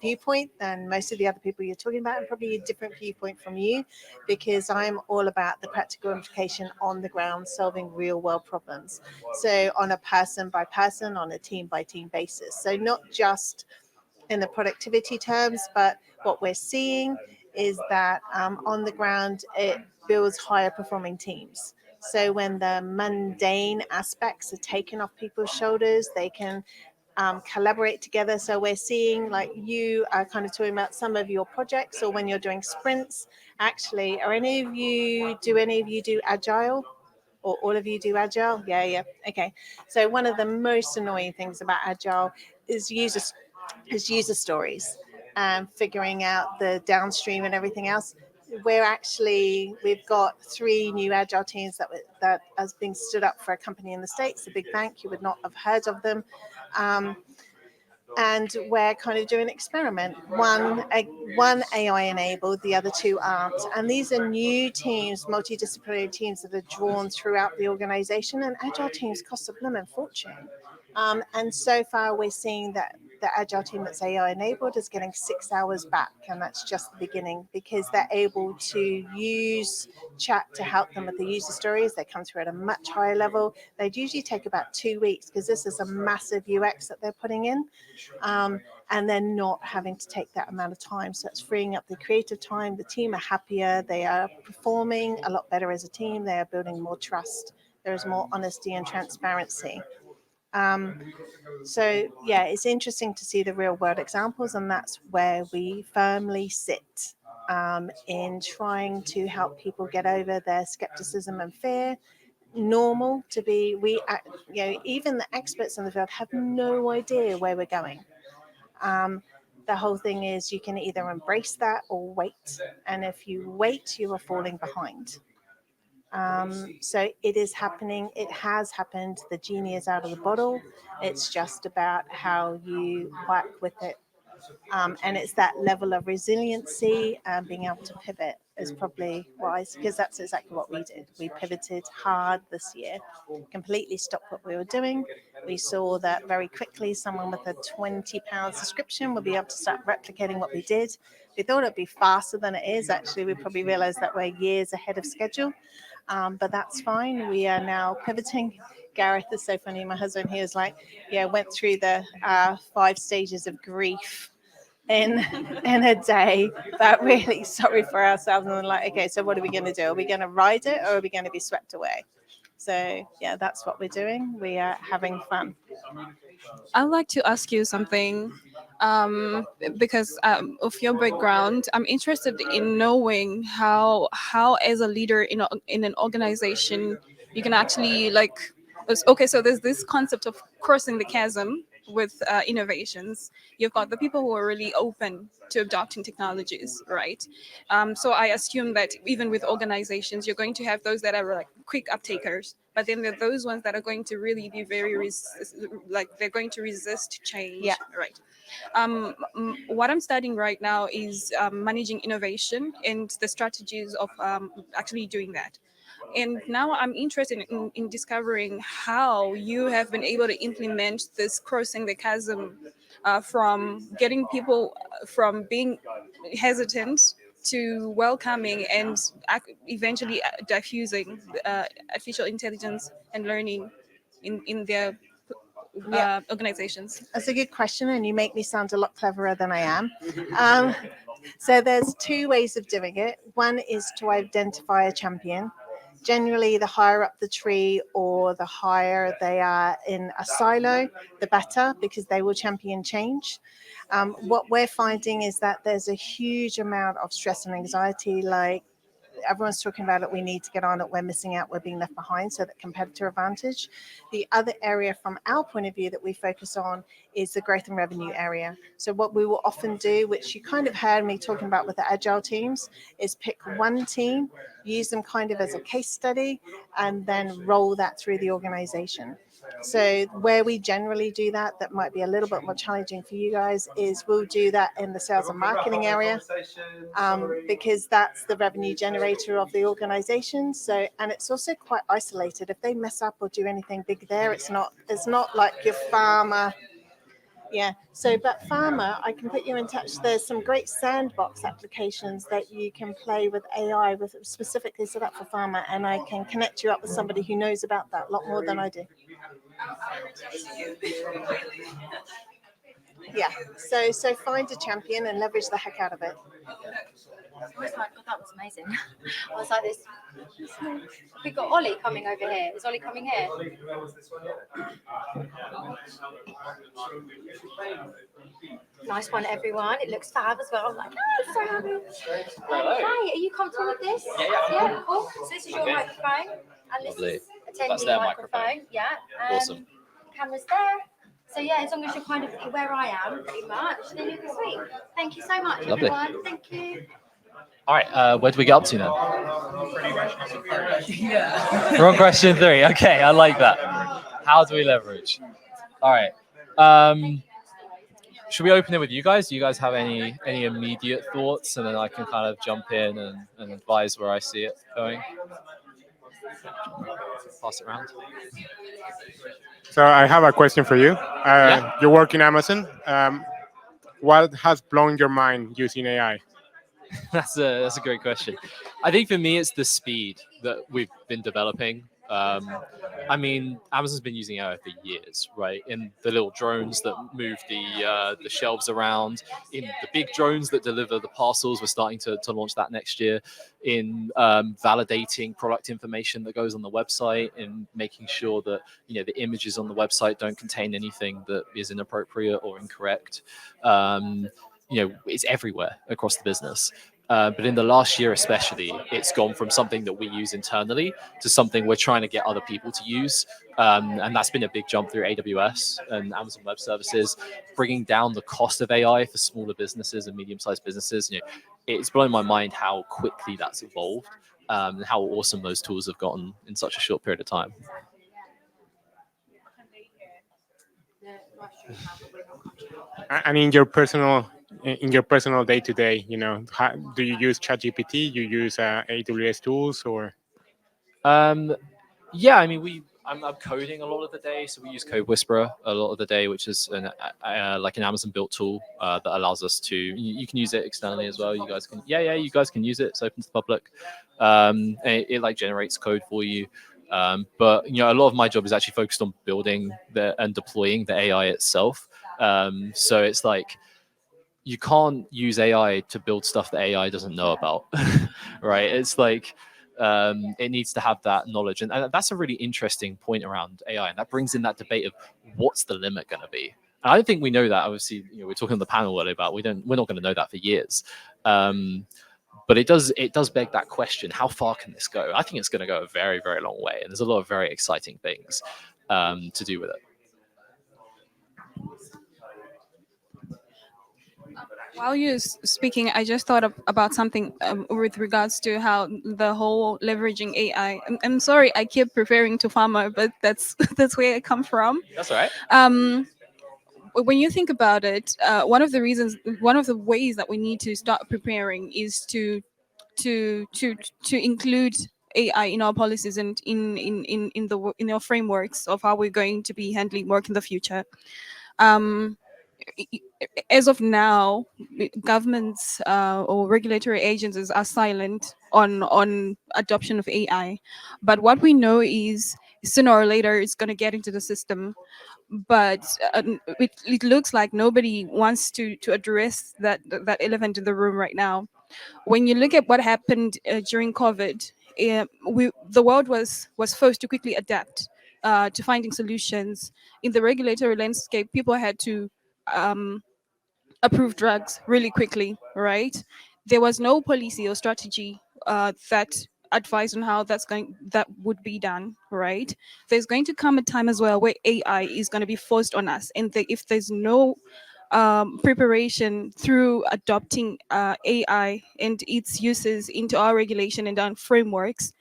viewpoint than most of the other people you're talking about, and probably a different viewpoint from you, because I'm all about the practical implication on the ground, solving real world problems. So on a person by person, on a team by team basis. So not just in the productivity terms, but what we're seeing is that on the ground, it builds higher performing teams. So when the mundane aspects are taken off people's shoulders, they can collaborate together. So we're seeing, like you are kind of talking about some of your projects, or when you're doing sprints. Actually, do any of you do agile? Or all of you do agile? Yeah. Okay. So one of the most annoying things about agile is user stories and figuring out the downstream and everything else. We've got 3 new agile teams that has been stood up for a company in the States, a big bank. You would not have heard of them. And we're kind of doing an experiment. One AI enabled, the other 2 aren't. And these are new teams, multidisciplinary teams that are drawn throughout the organization. And agile teams cost a blooming fortune. And so far, we're seeing that the agile team that's AI enabled is getting 6 hours back, and that's just the beginning, because they're able to use chat to help them with the user stories. They come through at a much higher level. They'd usually take about 2 weeks, because this is a massive UX that they're putting in, and they're not having to take that amount of time. So it's freeing up the creative time. The team are happier. They are performing a lot better as a team. They are building more trust. There is more honesty and transparency. So yeah, it's interesting to see the real world examples, and that's where we firmly sit in trying to help people get over their skepticism and fear. Normal to be, even the experts in the field have no idea where we're going. The whole thing is, you can either embrace that or wait, and if you wait, you are falling behind. So it is happening. It has happened. The genie is out of the bottle. It's just about how you work with it. And it's that level of resiliency and being able to pivot is probably wise, because that's exactly what we did. We pivoted hard this year, completely stopped what we were doing. We saw that very quickly someone with a £20 subscription would be able to start replicating what we did. We thought it'd be faster than it is. Actually, we probably realized that we're years ahead of schedule. But that's fine. We are now pivoting. Gareth is so funny. My husband, he was like, went through the 5 stages of grief in a day, but really sorry for ourselves. And like, okay, so what are we going to do? Are we going to ride it, or are we going to be swept away? So yeah, that's what we're doing. We are having fun. I'd like to ask you something, because of your background. I'm interested in knowing how as a leader in an organization, you can actually okay, so there's this concept of crossing the chasm with innovations. You've got the people who are really open to adopting technologies, right? So I assume that even with organizations, you're going to have those that are like quick uptakers, but then there are those ones that are going to really be very they're going to resist change. Yeah. Right. What I'm studying right now is managing innovation and the strategies of actually doing that. And now I'm interested in discovering how you have been able to implement this crossing the chasm, from getting people from being hesitant to welcoming and eventually diffusing artificial intelligence and learning in their organizations. That's a good question, and you make me sound a lot cleverer than I am. So there's 2 ways of doing it. One is to identify a champion. Generally, the higher up the tree or the higher they are in a silo, the better, because they will champion change. What we're finding is that there's a huge amount of stress and anxiety, like everyone's talking about it, we need to get on it, we're missing out, we're being left behind, so that competitor advantage. The other area from our point of view that we focus on is the growth and revenue area. So what we will often do, which you kind of heard me talking about with the agile teams, is pick one team, use them kind of as a case study, and then roll that through the organization. So where we generally do that, that might be a little bit more challenging for you guys, is we'll do that in the sales and marketing area, because that's the revenue generator of the organization. So, and it's also quite isolated. If they mess up or do anything big there, it's not like your pharma. Yeah. So, but pharma, I can put you in touch. There's some great sandbox applications that you can play with AI with, specifically set up for pharma, and I can connect you up with somebody who knows about that a lot more than I do. Yeah. So find a champion and leverage the heck out of it. I was like, God, that was amazing. I was like, this. We've got Ollie coming over here. Is Ollie coming here? Nice one, everyone. It looks fab as well. I'm like, oh, so happy. Hi, are you comfortable with this? Yeah, cool. So this is your microphone. And this is attending microphone. Yeah. Awesome. Camera's there. So yeah, as long as you're kind of where I am, pretty much, then you'll be sweet. Thank you so much, Lovely. everyone. Thank you. All right, where do we get up to now? Yeah. Wrong question 3. Okay, I like that. How do we leverage? All right. Should we open it with you guys? Do you guys have any immediate thoughts, and then I can kind of jump in and advise where I see it going? Pass it around. So I have a question for you. You work in Amazon. What has blown your mind using AI? That's a great question. I think for me, it's the speed that we've been developing. I mean, Amazon's been using AI for years, right? In the little drones that move the shelves around, in the big drones that deliver the parcels. We're starting to launch that next year. In validating product information that goes on the website, and making sure that the images on the website don't contain anything that is inappropriate or incorrect. It's everywhere across the business. But in the last year especially, it's gone from something that we use internally to something we're trying to get other people to use. And that's been a big jump through AWS and Amazon Web Services, bringing down the cost of AI for smaller businesses and medium-sized businesses. It's blown my mind how quickly that's evolved, and how awesome those tools have gotten in such a short period of time. And in your personal day-to-day, do you use ChatGPT? You use AWS tools, or? Yeah, I mean, I'm coding a lot of the day, so we use Code Whisperer a lot of the day, which is like an Amazon-built tool that allows us to. You can use it externally as well. You guys can, you guys can use it. It's open to the public. And it like generates code for you. But a lot of my job is actually focused on building and deploying the AI itself. So it's like you can't use AI to build stuff that AI doesn't know about, right? It's like it needs to have that knowledge, and that's a really interesting point around AI, and that brings in that debate of what's the limit going to be. And I don't think we know that. Obviously, we're talking on the panel earlier about we're not going to know that for years. But it does beg that question: how far can this go? I think it's going to go a very, very long way, and there's a lot of very exciting things to do with it. While you're speaking, I just thought about something with regards to how the whole leveraging AI. I'm sorry, I keep referring to pharma, but that's where I come from. That's all right. When you think about it, one of the ways that we need to start preparing is to include AI in our policies and in our frameworks of how we're going to be handling work in the future. As of now, governments or regulatory agencies are silent on adoption of AI. But what we know is sooner or later it's going to get into the system. But it looks like nobody wants to address that elephant in the room right now. When you look at what happened during COVID, the world was forced to quickly adapt to finding solutions. In the regulatory landscape, people had to approve drugs really quickly, right? There was no policy or strategy that advised on how that would be done, right? There's going to come a time as well where AI is going to be forced on us, and if there's no preparation through adopting AI and its uses into our regulation and our frameworks,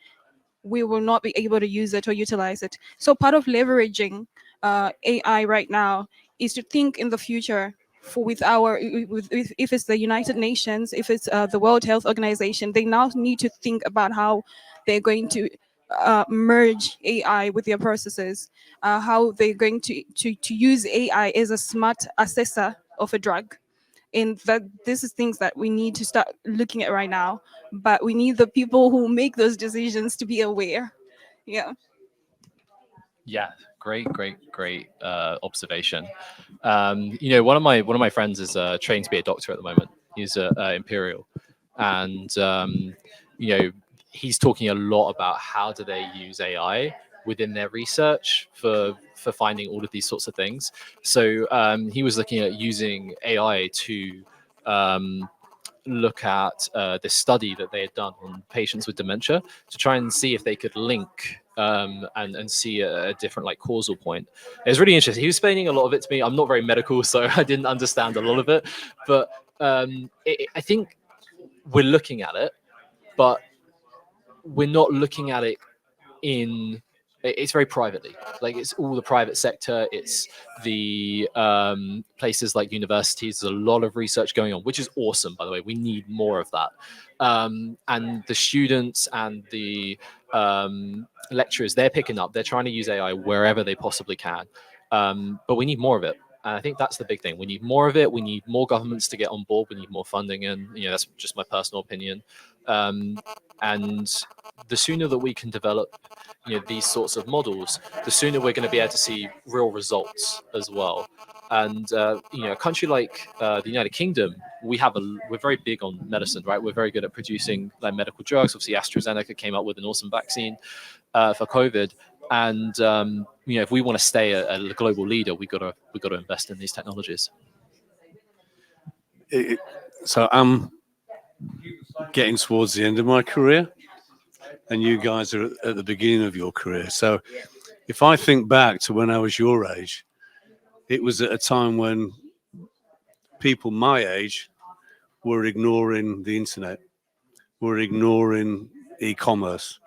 we will not be able to use it or utilize it. So part of leveraging AI right now is to think in the future for if it's the United Nations, if it's the World Health Organization, they now need to think about how they're going to merge AI with their processes, how they're going to use AI as a smart assessor of a drug. And that this is things that we need to start looking at right now, but we need the people who make those decisions to be aware. Yeah. Yeah, great observation. One of my friends is trained to be a doctor at the moment. He's Imperial, and he's talking a lot about how do they use AI within their research for finding all of these sorts of things. So he was looking at using AI to look at this study that they had done on patients with dementia to try and see if they could link and see a different like causal point. It was really interesting. He was explaining a lot of it to me. I'm not very medical, so I didn't understand a lot of it, but I think we're looking at it, but we're not looking at it it's very privately. Like it's all the private sector. It's the places like universities. There's a lot of research going on, which is awesome, by the way. We need more of that. And the students and the lecturers, they're picking up. They're trying to use AI wherever they possibly can. But we need more of it. And I think that's the big thing. We need more of it. We need more governments to get on board. We need more funding. And that's just my personal opinion. And the sooner that we can develop these sorts of models, the sooner we're going to be able to see real results as well. And a country like the United Kingdom, we're very big on medicine, right? We're very good at producing like medical drugs. Obviously, AstraZeneca came up with an awesome vaccine for COVID. And if we want to stay a global leader, we got to invest in these technologies. So I'm getting towards the end of my career, and you guys are at the beginning of your career. So if I think back to when I was your age, it was at a time when people my age were ignoring the internet, were ignoring e-commerce.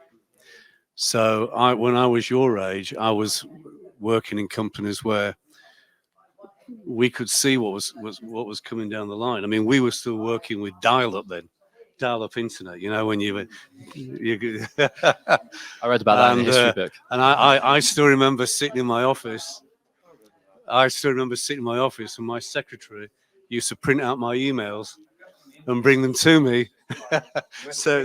So when I was your age, I was working in companies where we could see what was coming down the line. I mean, we were still working with dial-up then. Dial-up internet, when you I read about that in the history book. And I still remember sitting in my office. And my secretary used to print out my emails and bring them to me. so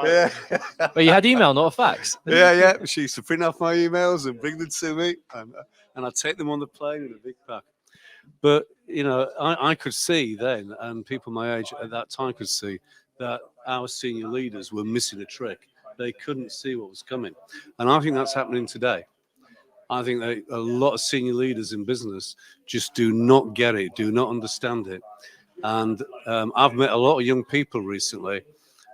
yeah. But you had email, not a fax. Yeah. She used to print out my emails and bring them to me, and I'd take them on the plane in a big pack. But I could see then, and people my age at that time could see, that our senior leaders were missing a trick. They couldn't see what was coming, and I think that's happening today. I think that a lot of senior leaders in business just do not get it, do not understand it. And I've met a lot of young people recently.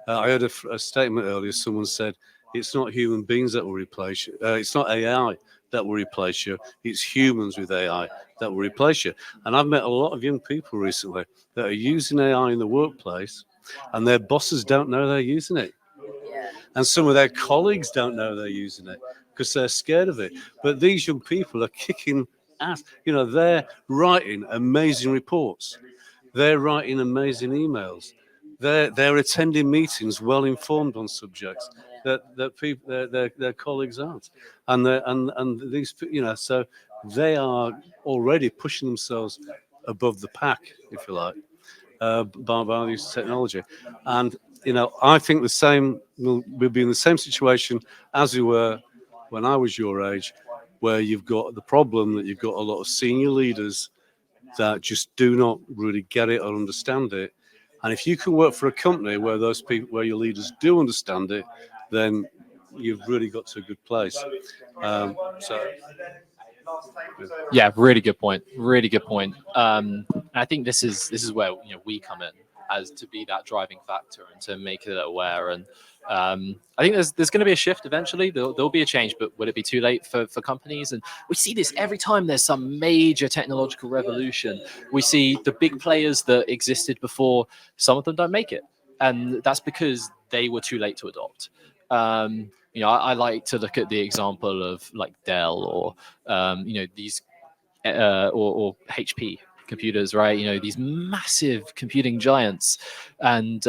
I heard a statement earlier. Someone said, it's not human beings that will replace you. It's not AI that will replace you. It's humans with AI that will replace you. And I've met a lot of young people recently that are using AI in the workplace, and their bosses don't know they're using it. And some of their colleagues don't know they're using it because they're scared of it. But these young people are kicking ass. They're writing amazing reports. They're writing amazing emails. They're attending meetings well informed on subjects that people their colleagues aren't. And these so they are already pushing themselves above the pack, if you like, by this technology. And I think the same we'll be in the same situation as we were when I was your age, where you've got the problem that you've got a lot of senior leaders that just do not really get it or understand it. And if you can work for a company where those people, where your leaders do understand it, then you've really got to a good place. Yeah, really good point. Really good point. I think this is where we come in as to be that driving factor and to make it aware. And I think there's going to be a shift eventually. There'll be a change, but will it be too late for companies? And we see this every time there's some major technological revolution. We see the big players that existed before, some of them don't make it. And that's because they were too late to adopt. You know, I like to look at the example of like Dell or you know, these or HP computers, right? You know, these massive computing giants, and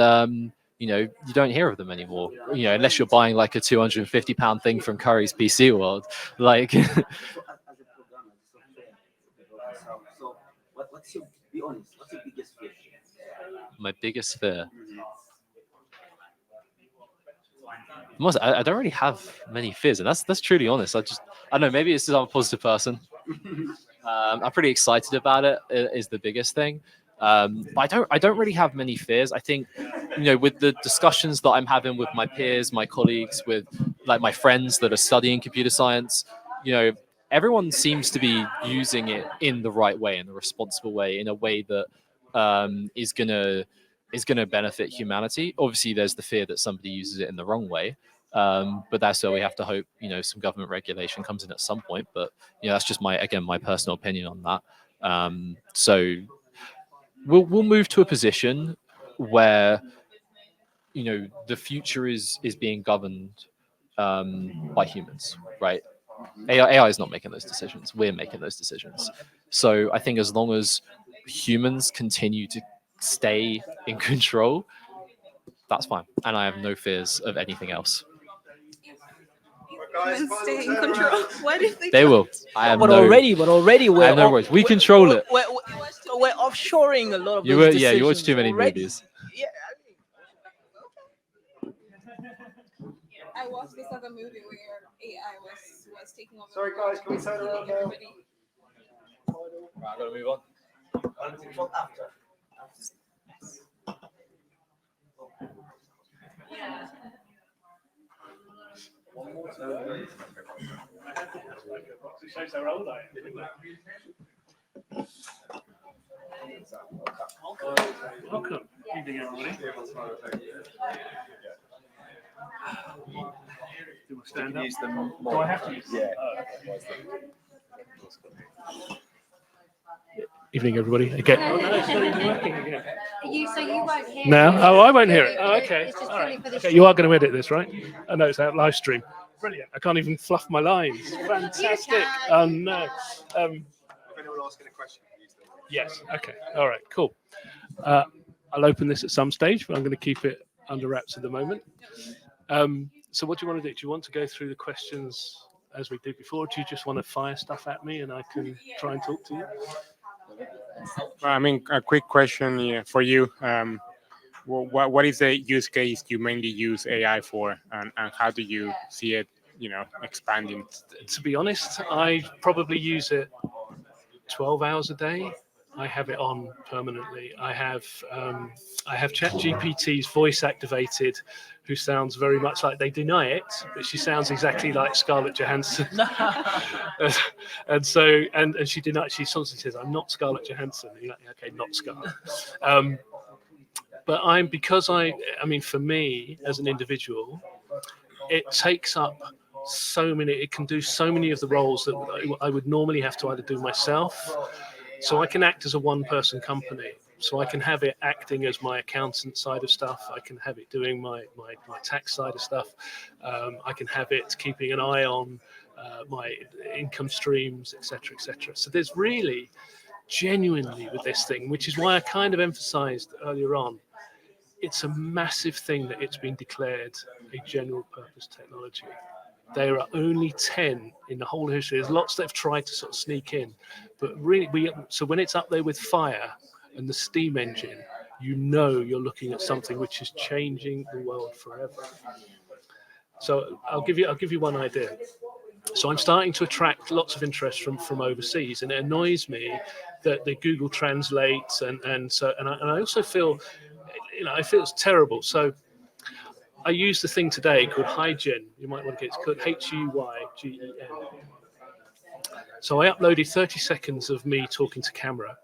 you know, you don't hear of them anymore. You know, unless you're buying like a £250 thing from Curry's PC World, like. What's your biggest fear? My biggest fear. I don't really have many fears, and that's truly honest. I don't know. Maybe it's just I'm a positive person. I'm pretty excited about it. Is the biggest thing. But I don't really have many fears. I think, you know, with the discussions that I'm having with my peers, my colleagues, with like my friends that are studying computer science, you know, everyone seems to be using it in the right way, in the responsible way, in a way that is gonna benefit humanity. Obviously, there's the fear that somebody uses it in the wrong way. But that's where we have to hope, you know, some government regulation comes in at some point. But you know, that's just my personal opinion on that. So we'll move to a position where, you know, the future is being governed by humans, right? AI is not making those decisions. We're making those decisions. So I think as long as humans continue to stay in control, that's fine. And I have no fears of anything else. Humans stay in control. What if they? They will. I have But no. already I have no worries. We control it. We're offshoring a lot of You those were, yeah. You watch decisions too many already. movies. Yeah. I watched this other movie where AI was taking over. Sorry, guys, can we turn around now? Right, I gotta move on. Shows how old I am. Welcome. Evening, everybody. Do I stand up? Do I have to use them? Evening, everybody. Again. Oh, no, it's not even working again. So you won't hear No? it. Oh, I won't hear it. Oh, okay. It's just All right. purely for the Okay, stream. you are going to edit this, right? I know it's out live stream. Brilliant. I can't even fluff my lines. Fantastic. Oh, no. If anyone asking a question, Yes. Okay. All right. Cool. I'll open this at some stage, but I'm going to keep it under wraps at the moment. So what do you want to do? Do you want to go through the questions as we did before? Or do you just want to fire stuff at me and I can try and talk to you? Well, I mean, a quick question for you. What is the use case you mainly use AI for, and how do you see it, you know, expanding? To be honest, I probably use it 12 hours a day. I have it on permanently. I have ChatGPT's voice activated, who sounds very much like, they deny it, but she sounds exactly like Scarlett Johansson. and she denies. She sort of says, "I'm not Scarlett Johansson." And you're like, okay, not Scarlett. But I mean, for me as an individual, it takes up so many. It can do so many of the roles that I would normally have to either do myself. So I can act as a one-person company. So I can have it acting as my accountant side of stuff. I can have it doing my tax side of stuff. I can have it keeping an eye on my income streams, etc., etc. So there's really, genuinely with this thing, which is why I kind of emphasized earlier on, it's a massive thing that it's been declared a general purpose technology. There are only 10 in the whole history. There's lots that have tried to sort of sneak in, but really, so when it's up there with fire and the steam engine, you know you're looking at something which is changing the world forever. So I'll give you one idea. So I'm starting to attract lots of interest from overseas, and it annoys me that the Google Translate and I also feel, you know, I feel it's terrible. So I used the thing today called Hygen. You might want to get it's called HUYGEN. So I uploaded 30 seconds of me talking to camera,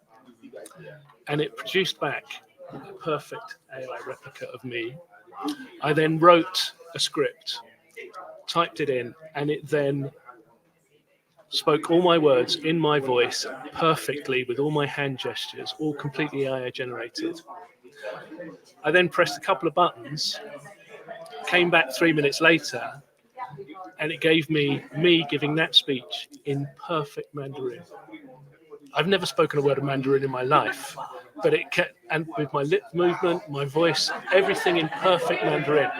and it produced back a perfect AI replica of me. I then wrote a script, typed it in, and it then spoke all my words in my voice perfectly with all my hand gestures, all completely AI generated. I then pressed a couple of buttons, came back 3 minutes later, and it gave me giving that speech in perfect Mandarin. I've never spoken a word of Mandarin in my life, but it kept, and with my lip movement, my voice, everything in perfect Mandarin.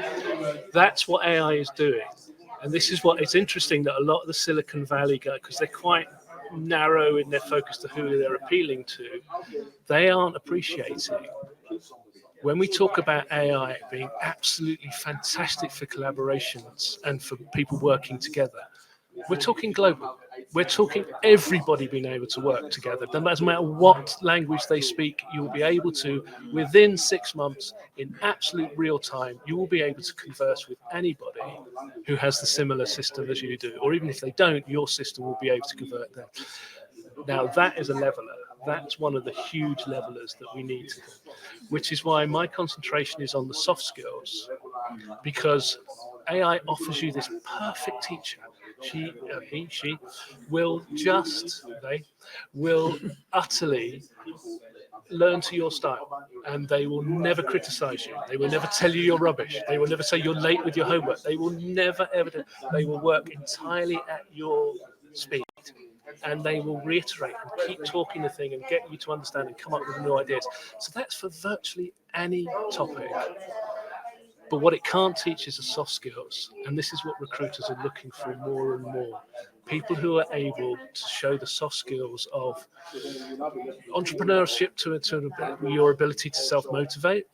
That's what AI is doing. And this is what it's interesting that a lot of the Silicon Valley guys, because they're quite narrow in their focus to who they're appealing to, they aren't appreciating. When we talk about AI being absolutely fantastic for collaborations and for people working together, we're talking global. We're talking everybody being able to work together. No matter what language they speak, you will be able to, within 6 months, in absolute real time, you will be able to converse with anybody who has the similar system as you do. Or even if they don't, your system will be able to convert them. Now, that is a leveler. That's one of the huge levelers that we need to do, which is why my concentration is on the soft skills, because AI offers you this perfect teacher. She will they will utterly learn to your style, and they will never criticize you. They will never tell you you're rubbish. They will never say you're late with your homework. They will never ever do. They will work entirely at your speed, and they will reiterate and keep talking the thing and get you to understand and come up with new ideas. So that's for virtually any topic. But what it can't teach is the soft skills. And this is what recruiters are looking for more and more. People who are able to show the soft skills of entrepreneurship to your ability to self-motivate,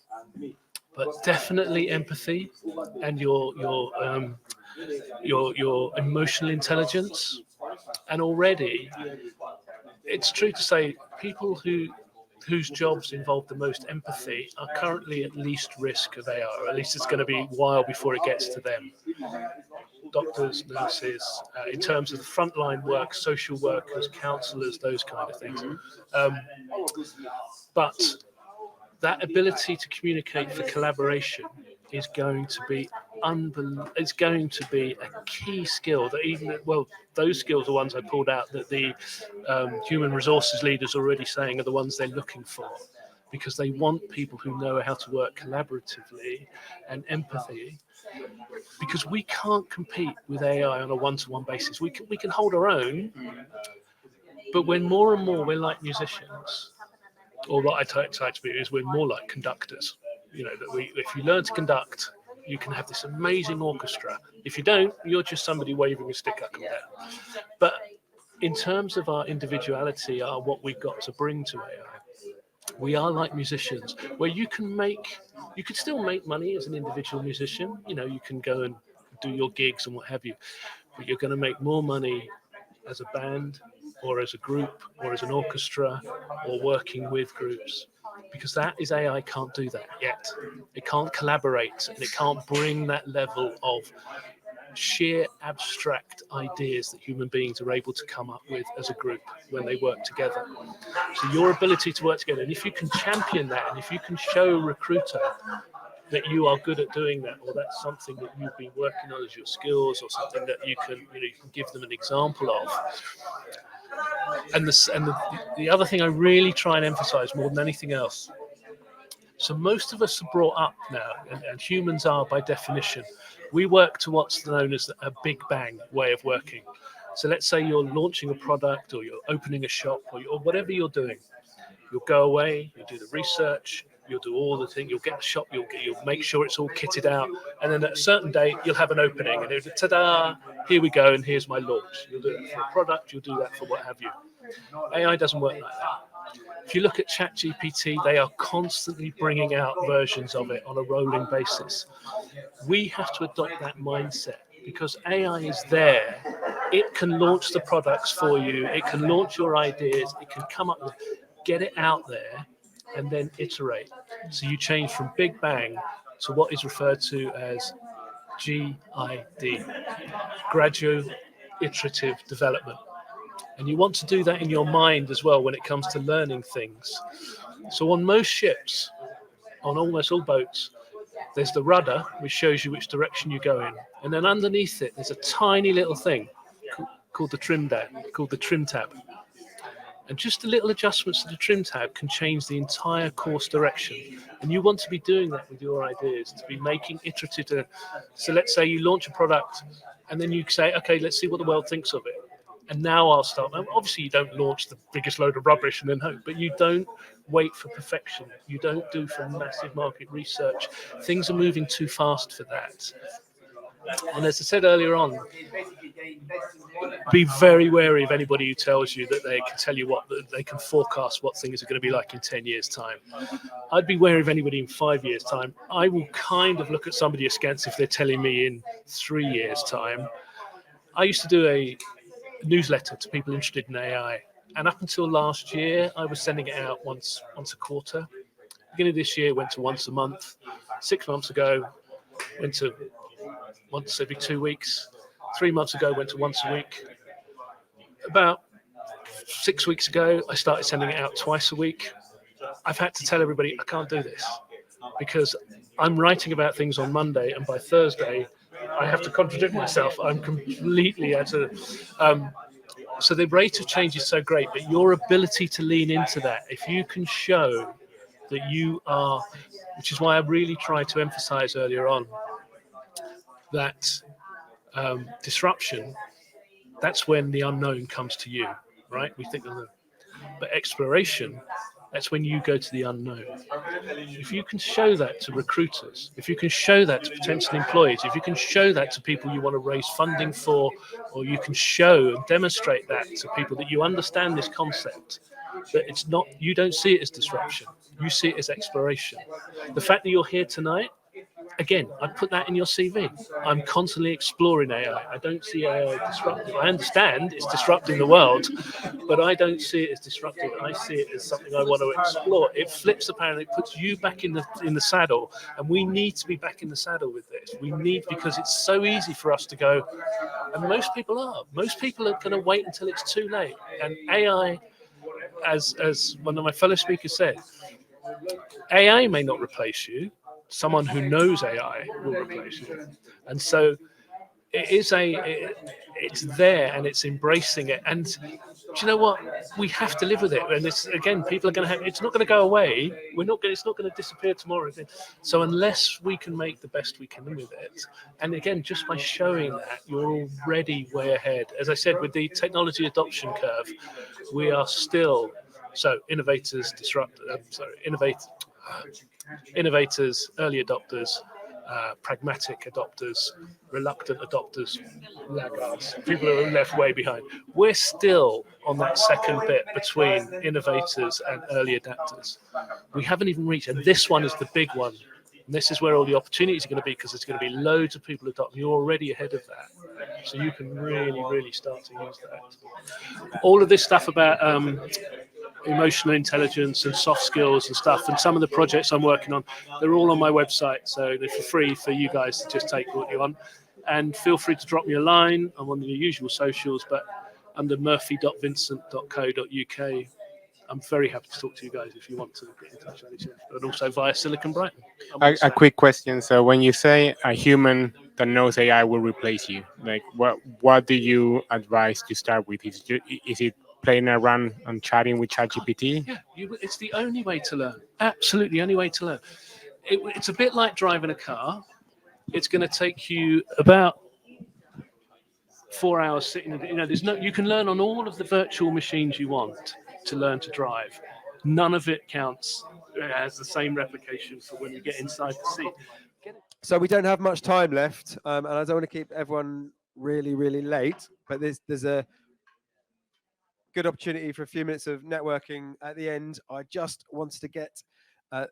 but definitely empathy and your emotional intelligence. And already, it's true to say people whose jobs involve the most empathy are currently at least risk of AI, or at least it's going to be a while before it gets to them. Doctors, nurses, in terms of the frontline work, social workers, counsellors, those kind of things. But that ability to communicate for collaboration is going to be it's going to be a key skill that those skills are ones I pulled out that the human resources leaders are already saying are the ones they're looking for, because they want people who know how to work collaboratively and empathy, because we can't compete with AI on a one-to-one basis. We can hold our own, but when more and more we're like musicians, or what I take to be is we're more like conductors. That if you learn to conduct, you can have this amazing orchestra. If you don't, you're just somebody waving a stick up and down. But in terms of our individuality, what we've got to bring to AI, we are like musicians, where you can still make money as an individual musician. You can go and do your gigs and what have you, but you're going to make more money as a band, or as a group, or as an orchestra, or working with groups, because that is AI can't do that yet. It can't collaborate, and it can't bring that level of sheer abstract ideas that human beings are able to come up with as a group when they work together. So your ability to work together, and if you can champion that, and if you can show a recruiter that you are good at doing that, or that's something that you've been working on as your skills, or something that you can give them an example of. And the other thing I really try and emphasize more than anything else, so most of us are brought up now, and humans are by definition, we work to what's known as a big bang way of working. So let's say you're launching a product, or you're opening a shop, or whatever you're doing. You'll go away, you'll do the research, you'll do all the things, you'll get the shop, you'll make sure it's all kitted out, and then at a certain date you'll have an opening, and it'll ta-da, here we go, and here's my launch. You'll do that for a product, you'll do that for what have you. AI doesn't work like that. If you look at ChatGPT, they are constantly bringing out versions of it on a rolling basis. We have to adopt that mindset, because AI is there. It can launch the products for you, it can launch your ideas, it can come up with, get it out there, and then iterate. So you change from big bang to what is referred to as GID, gradual iterative development. And you want to do that in your mind as well when it comes to learning things. So on most ships, on almost all boats, there's the rudder, which shows you which direction you go in. And then underneath it, there's a tiny little thing called the trim tab. And just the little adjustments to the trim tab can change the entire course direction. And you want to be doing that with your ideas, to be making iterative. So let's say you launch a product and then you say, okay, let's see what the world thinks of it. And now I'll start. Obviously, you don't launch the biggest load of rubbish and then hope, but you don't wait for perfection. You don't do for massive market research. Things are moving too fast for that. And as I said earlier on, be very wary of anybody who tells you that they can tell you what they can forecast what things are going to be like in 10 years' time. I'd be wary of anybody in 5 years' time. I will kind of look at somebody askance if they're telling me in 3 years' time. I used to do a newsletter to people interested in AI, and up until last year, I was sending it out once a quarter. Beginning of this year, went to once a month. 6 months ago, went to once every 2 weeks. 3 months ago, went to once a week. About 6 weeks ago, I started sending it out twice a week. I've had to tell everybody I can't do this because I'm writing about things on Monday, and by Thursday, I have to contradict myself. I'm completely at a. So the rate of change is so great, but your ability to lean into that, if you can show that you are, which is why I really tried to emphasize earlier on, that disruption, that's when the unknown comes to you, right? We think of the, but exploration, that's when you go to the unknown. If you can show that to recruiters, if you can show that to potential employees, if you can show that to people you want to raise funding for, or you can show and demonstrate that to people that you understand this concept, that it's not, you don't see it as disruption, you see it as exploration. The fact that you're here tonight, again, I put that in your CV. I'm constantly exploring AI. I don't see AI disruptive. I understand it's disrupting the world, but I don't see it as disruptive. I see it as something I want to explore. It flips the paradigm. It puts you back in the saddle, and we need to be back in the saddle with this. We need, because it's so easy for us to go, and most people are. Most people are going to wait until it's too late. And AI, as one of my fellow speakers said, AI may not replace you. Someone who knows AI will replace you. And so it is it's there, and it's embracing it. And do you know what? We have to live with it. And it's, again, people are going to have, it's not going to go away. It's not going to disappear tomorrow. So unless we can make the best we can with it, and again, just by showing that, you're already way ahead. As I said, with the technology adoption curve, we are still, so innovators, innovators, early adopters, pragmatic adopters, reluctant adopters, laggards, people who are left way behind. We're still on that second bit between innovators and early adapters. We haven't even reached, and this one is the big one. And this is where all the opportunities are going to be, because there's going to be loads of people adopting. You're already ahead of that. So you can really, really start to use that. All of this stuff about emotional intelligence and soft skills and stuff, and some of the projects I'm working on, they're all on my website, so they're for free for you guys to just take what you want. And feel free to drop me a line. I'm on the usual socials, but under murphy.vincent.co.uk. I'm very happy to talk to you guys if you want to get in touch with each other, but also via Silicon Brighton. A quick question. So when you say a human that knows AI will replace you, like what do you advise to start with? Is it playing around and chatting with ChatGPT? Yeah, it's the only way to learn. Absolutely, the only way to learn. It's a bit like driving a car. It's going to take you about 4 hours sitting. You can learn on all of the virtual machines you want to learn to drive. None of it counts as the same replication for when you get inside the seat. So we don't have much time left, and I don't want to keep everyone really, really late, but there's a good opportunity for a few minutes of networking at the end. I just wanted to get the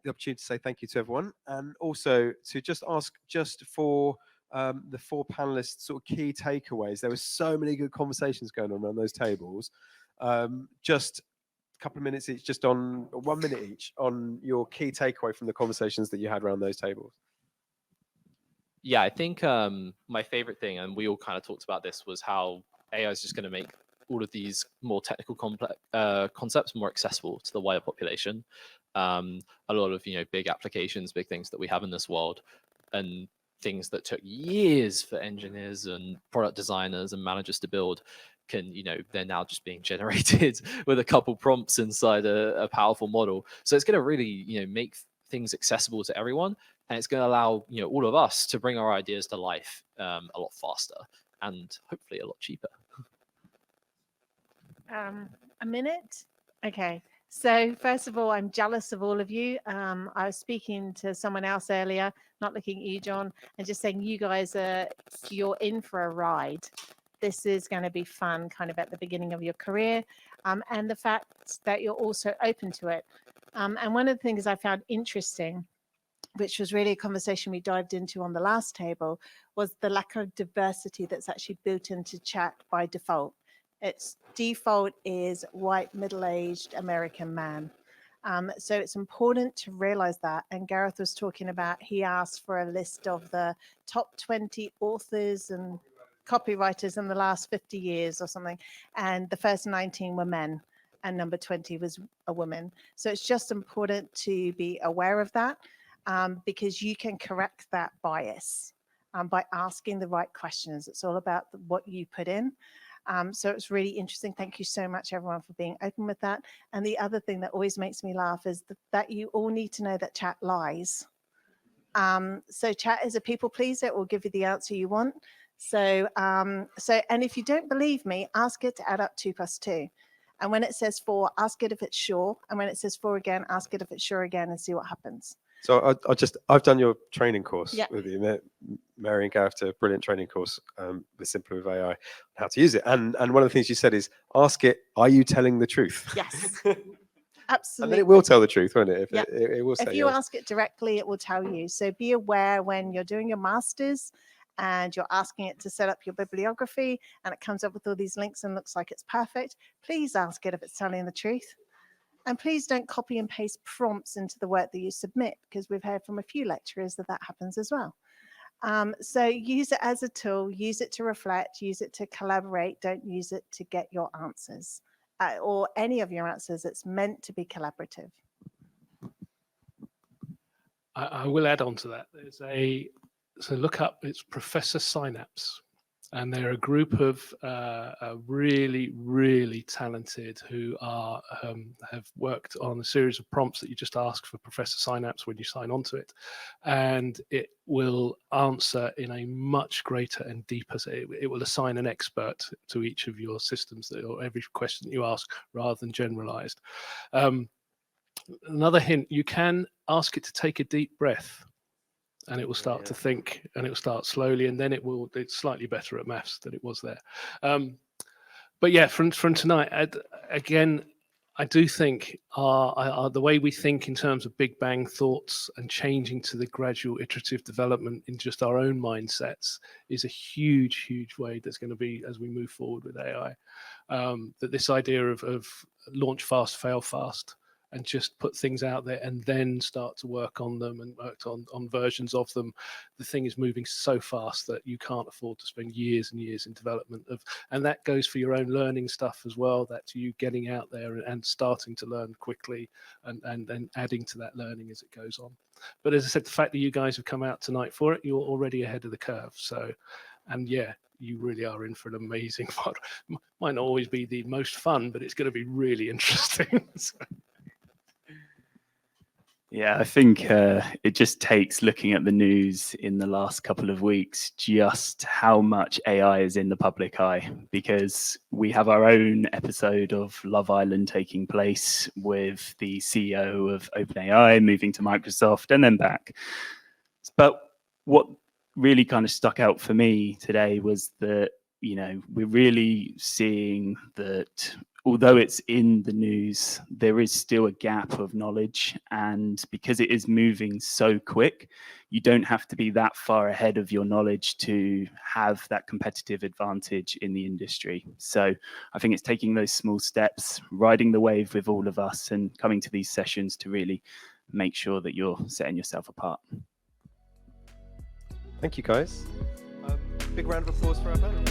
opportunity to say thank you to everyone, and also to just ask just for the 4 panelists sort of key takeaways. There were so many good conversations going on around those tables. Just a couple of minutes each, just on 1 minute each, on your key takeaway from the conversations that you had around those tables. Yeah, I think my favorite thing, and we all kind of talked about this, was how AI is just going to make all of these more technical complex concepts more accessible to the wider population. A lot of big applications, big things that we have in this world, and things that took years for engineers and product designers and managers to build, can, they're now just being generated with a couple prompts inside a powerful model. So it's going to really, make things accessible to everyone, and it's going to allow, all of us to bring our ideas to life a lot faster and hopefully a lot cheaper. A minute? Okay. So first of all, I'm jealous of all of you. I was speaking to someone else earlier, not looking at you, John, and just saying you guys you're in for a ride. This is going to be fun kind of at the beginning of your career, and the fact that you're also open to it. And one of the things I found interesting, which was really a conversation we dived into on the last table, was the lack of diversity that's actually built into chat by default. Its default is white, middle-aged American man. So it's important to realize that. And Gareth was talking about, he asked for a list of the top 20 authors and copywriters in the last 50 years or something. And the first 19 were men, and number 20 was a woman. So it's just important to be aware of that, because you can correct that bias by asking the right questions. It's all about what you put in. So it's really interesting. Thank you so much, everyone, for being open with that. And the other thing that always makes me laugh is that you all need to know that chat lies. So chat is a people pleaser. It will give you the answer you want. So and if you don't believe me, ask it to add up 2 + 2. And when it says 4, ask it if it's sure. And when it says 4 again, ask it if it's sure again, and see what happens. So I've done your training course Yeah. with you. Mary and Gareth did a brilliant training course with Simpler with AI, how to use it. And one of the things you said is, ask it, are you telling the truth? Yes, absolutely. And then it will tell the truth, won't it? Yeah. It will say, if you ask it directly, it will tell you. So be aware when you're doing your masters and you're asking it to set up your bibliography and it comes up with all these links and looks like it's perfect, please ask it if it's telling the truth. And please don't copy and paste prompts into the work that you submit, because we've heard from a few lecturers that happens as well. So use it as a tool, use it to reflect, use it to collaborate. Don't use it to get your answers or any of your answers. It's meant to be collaborative. I will add on to that. So look up, it's Professor Synapse. And they're a group of really, really talented who have worked on a series of prompts that you just ask for Professor Synapse when you sign on to it. And it will answer in a much greater and deeper, it will assign an expert to each of your systems or every question you ask, rather than generalized. Another hint, you can ask it to take a deep breath, and it will start to think, and it will start slowly, and then it's slightly better at maths than it was there. But yeah, from tonight, again, I do think the way we think in terms of big bang thoughts and changing to the gradual iterative development in just our own mindsets is a huge, huge way that's going to be as we move forward with AI. That this idea of launch fast, fail fast, and just put things out there and then start to work on them and work on versions of them. The thing is moving so fast that you can't afford to spend years and years in development of, and that goes for your own learning stuff as well. That's you getting out there and starting to learn quickly and then adding to that learning as it goes on. But as I said, the fact that you guys have come out tonight for it, you're already ahead of the curve. So, and yeah, you really are in for an amazing part. Might not always be the most fun, but it's going to be really interesting. So. Yeah, I think it just takes looking at the news in the last couple of weeks, just how much AI is in the public eye, because we have our own episode of Love Island taking place with the CEO of OpenAI moving to Microsoft and then back. But what really kind of stuck out for me today was that, we're really seeing that although it's in the news, there is still a gap of knowledge. And because it is moving so quick, you don't have to be that far ahead of your knowledge to have that competitive advantage in the industry. So I think it's taking those small steps, riding the wave with all of us and coming to these sessions to really make sure that you're setting yourself apart. Thank you, guys. Big round of applause for our panel.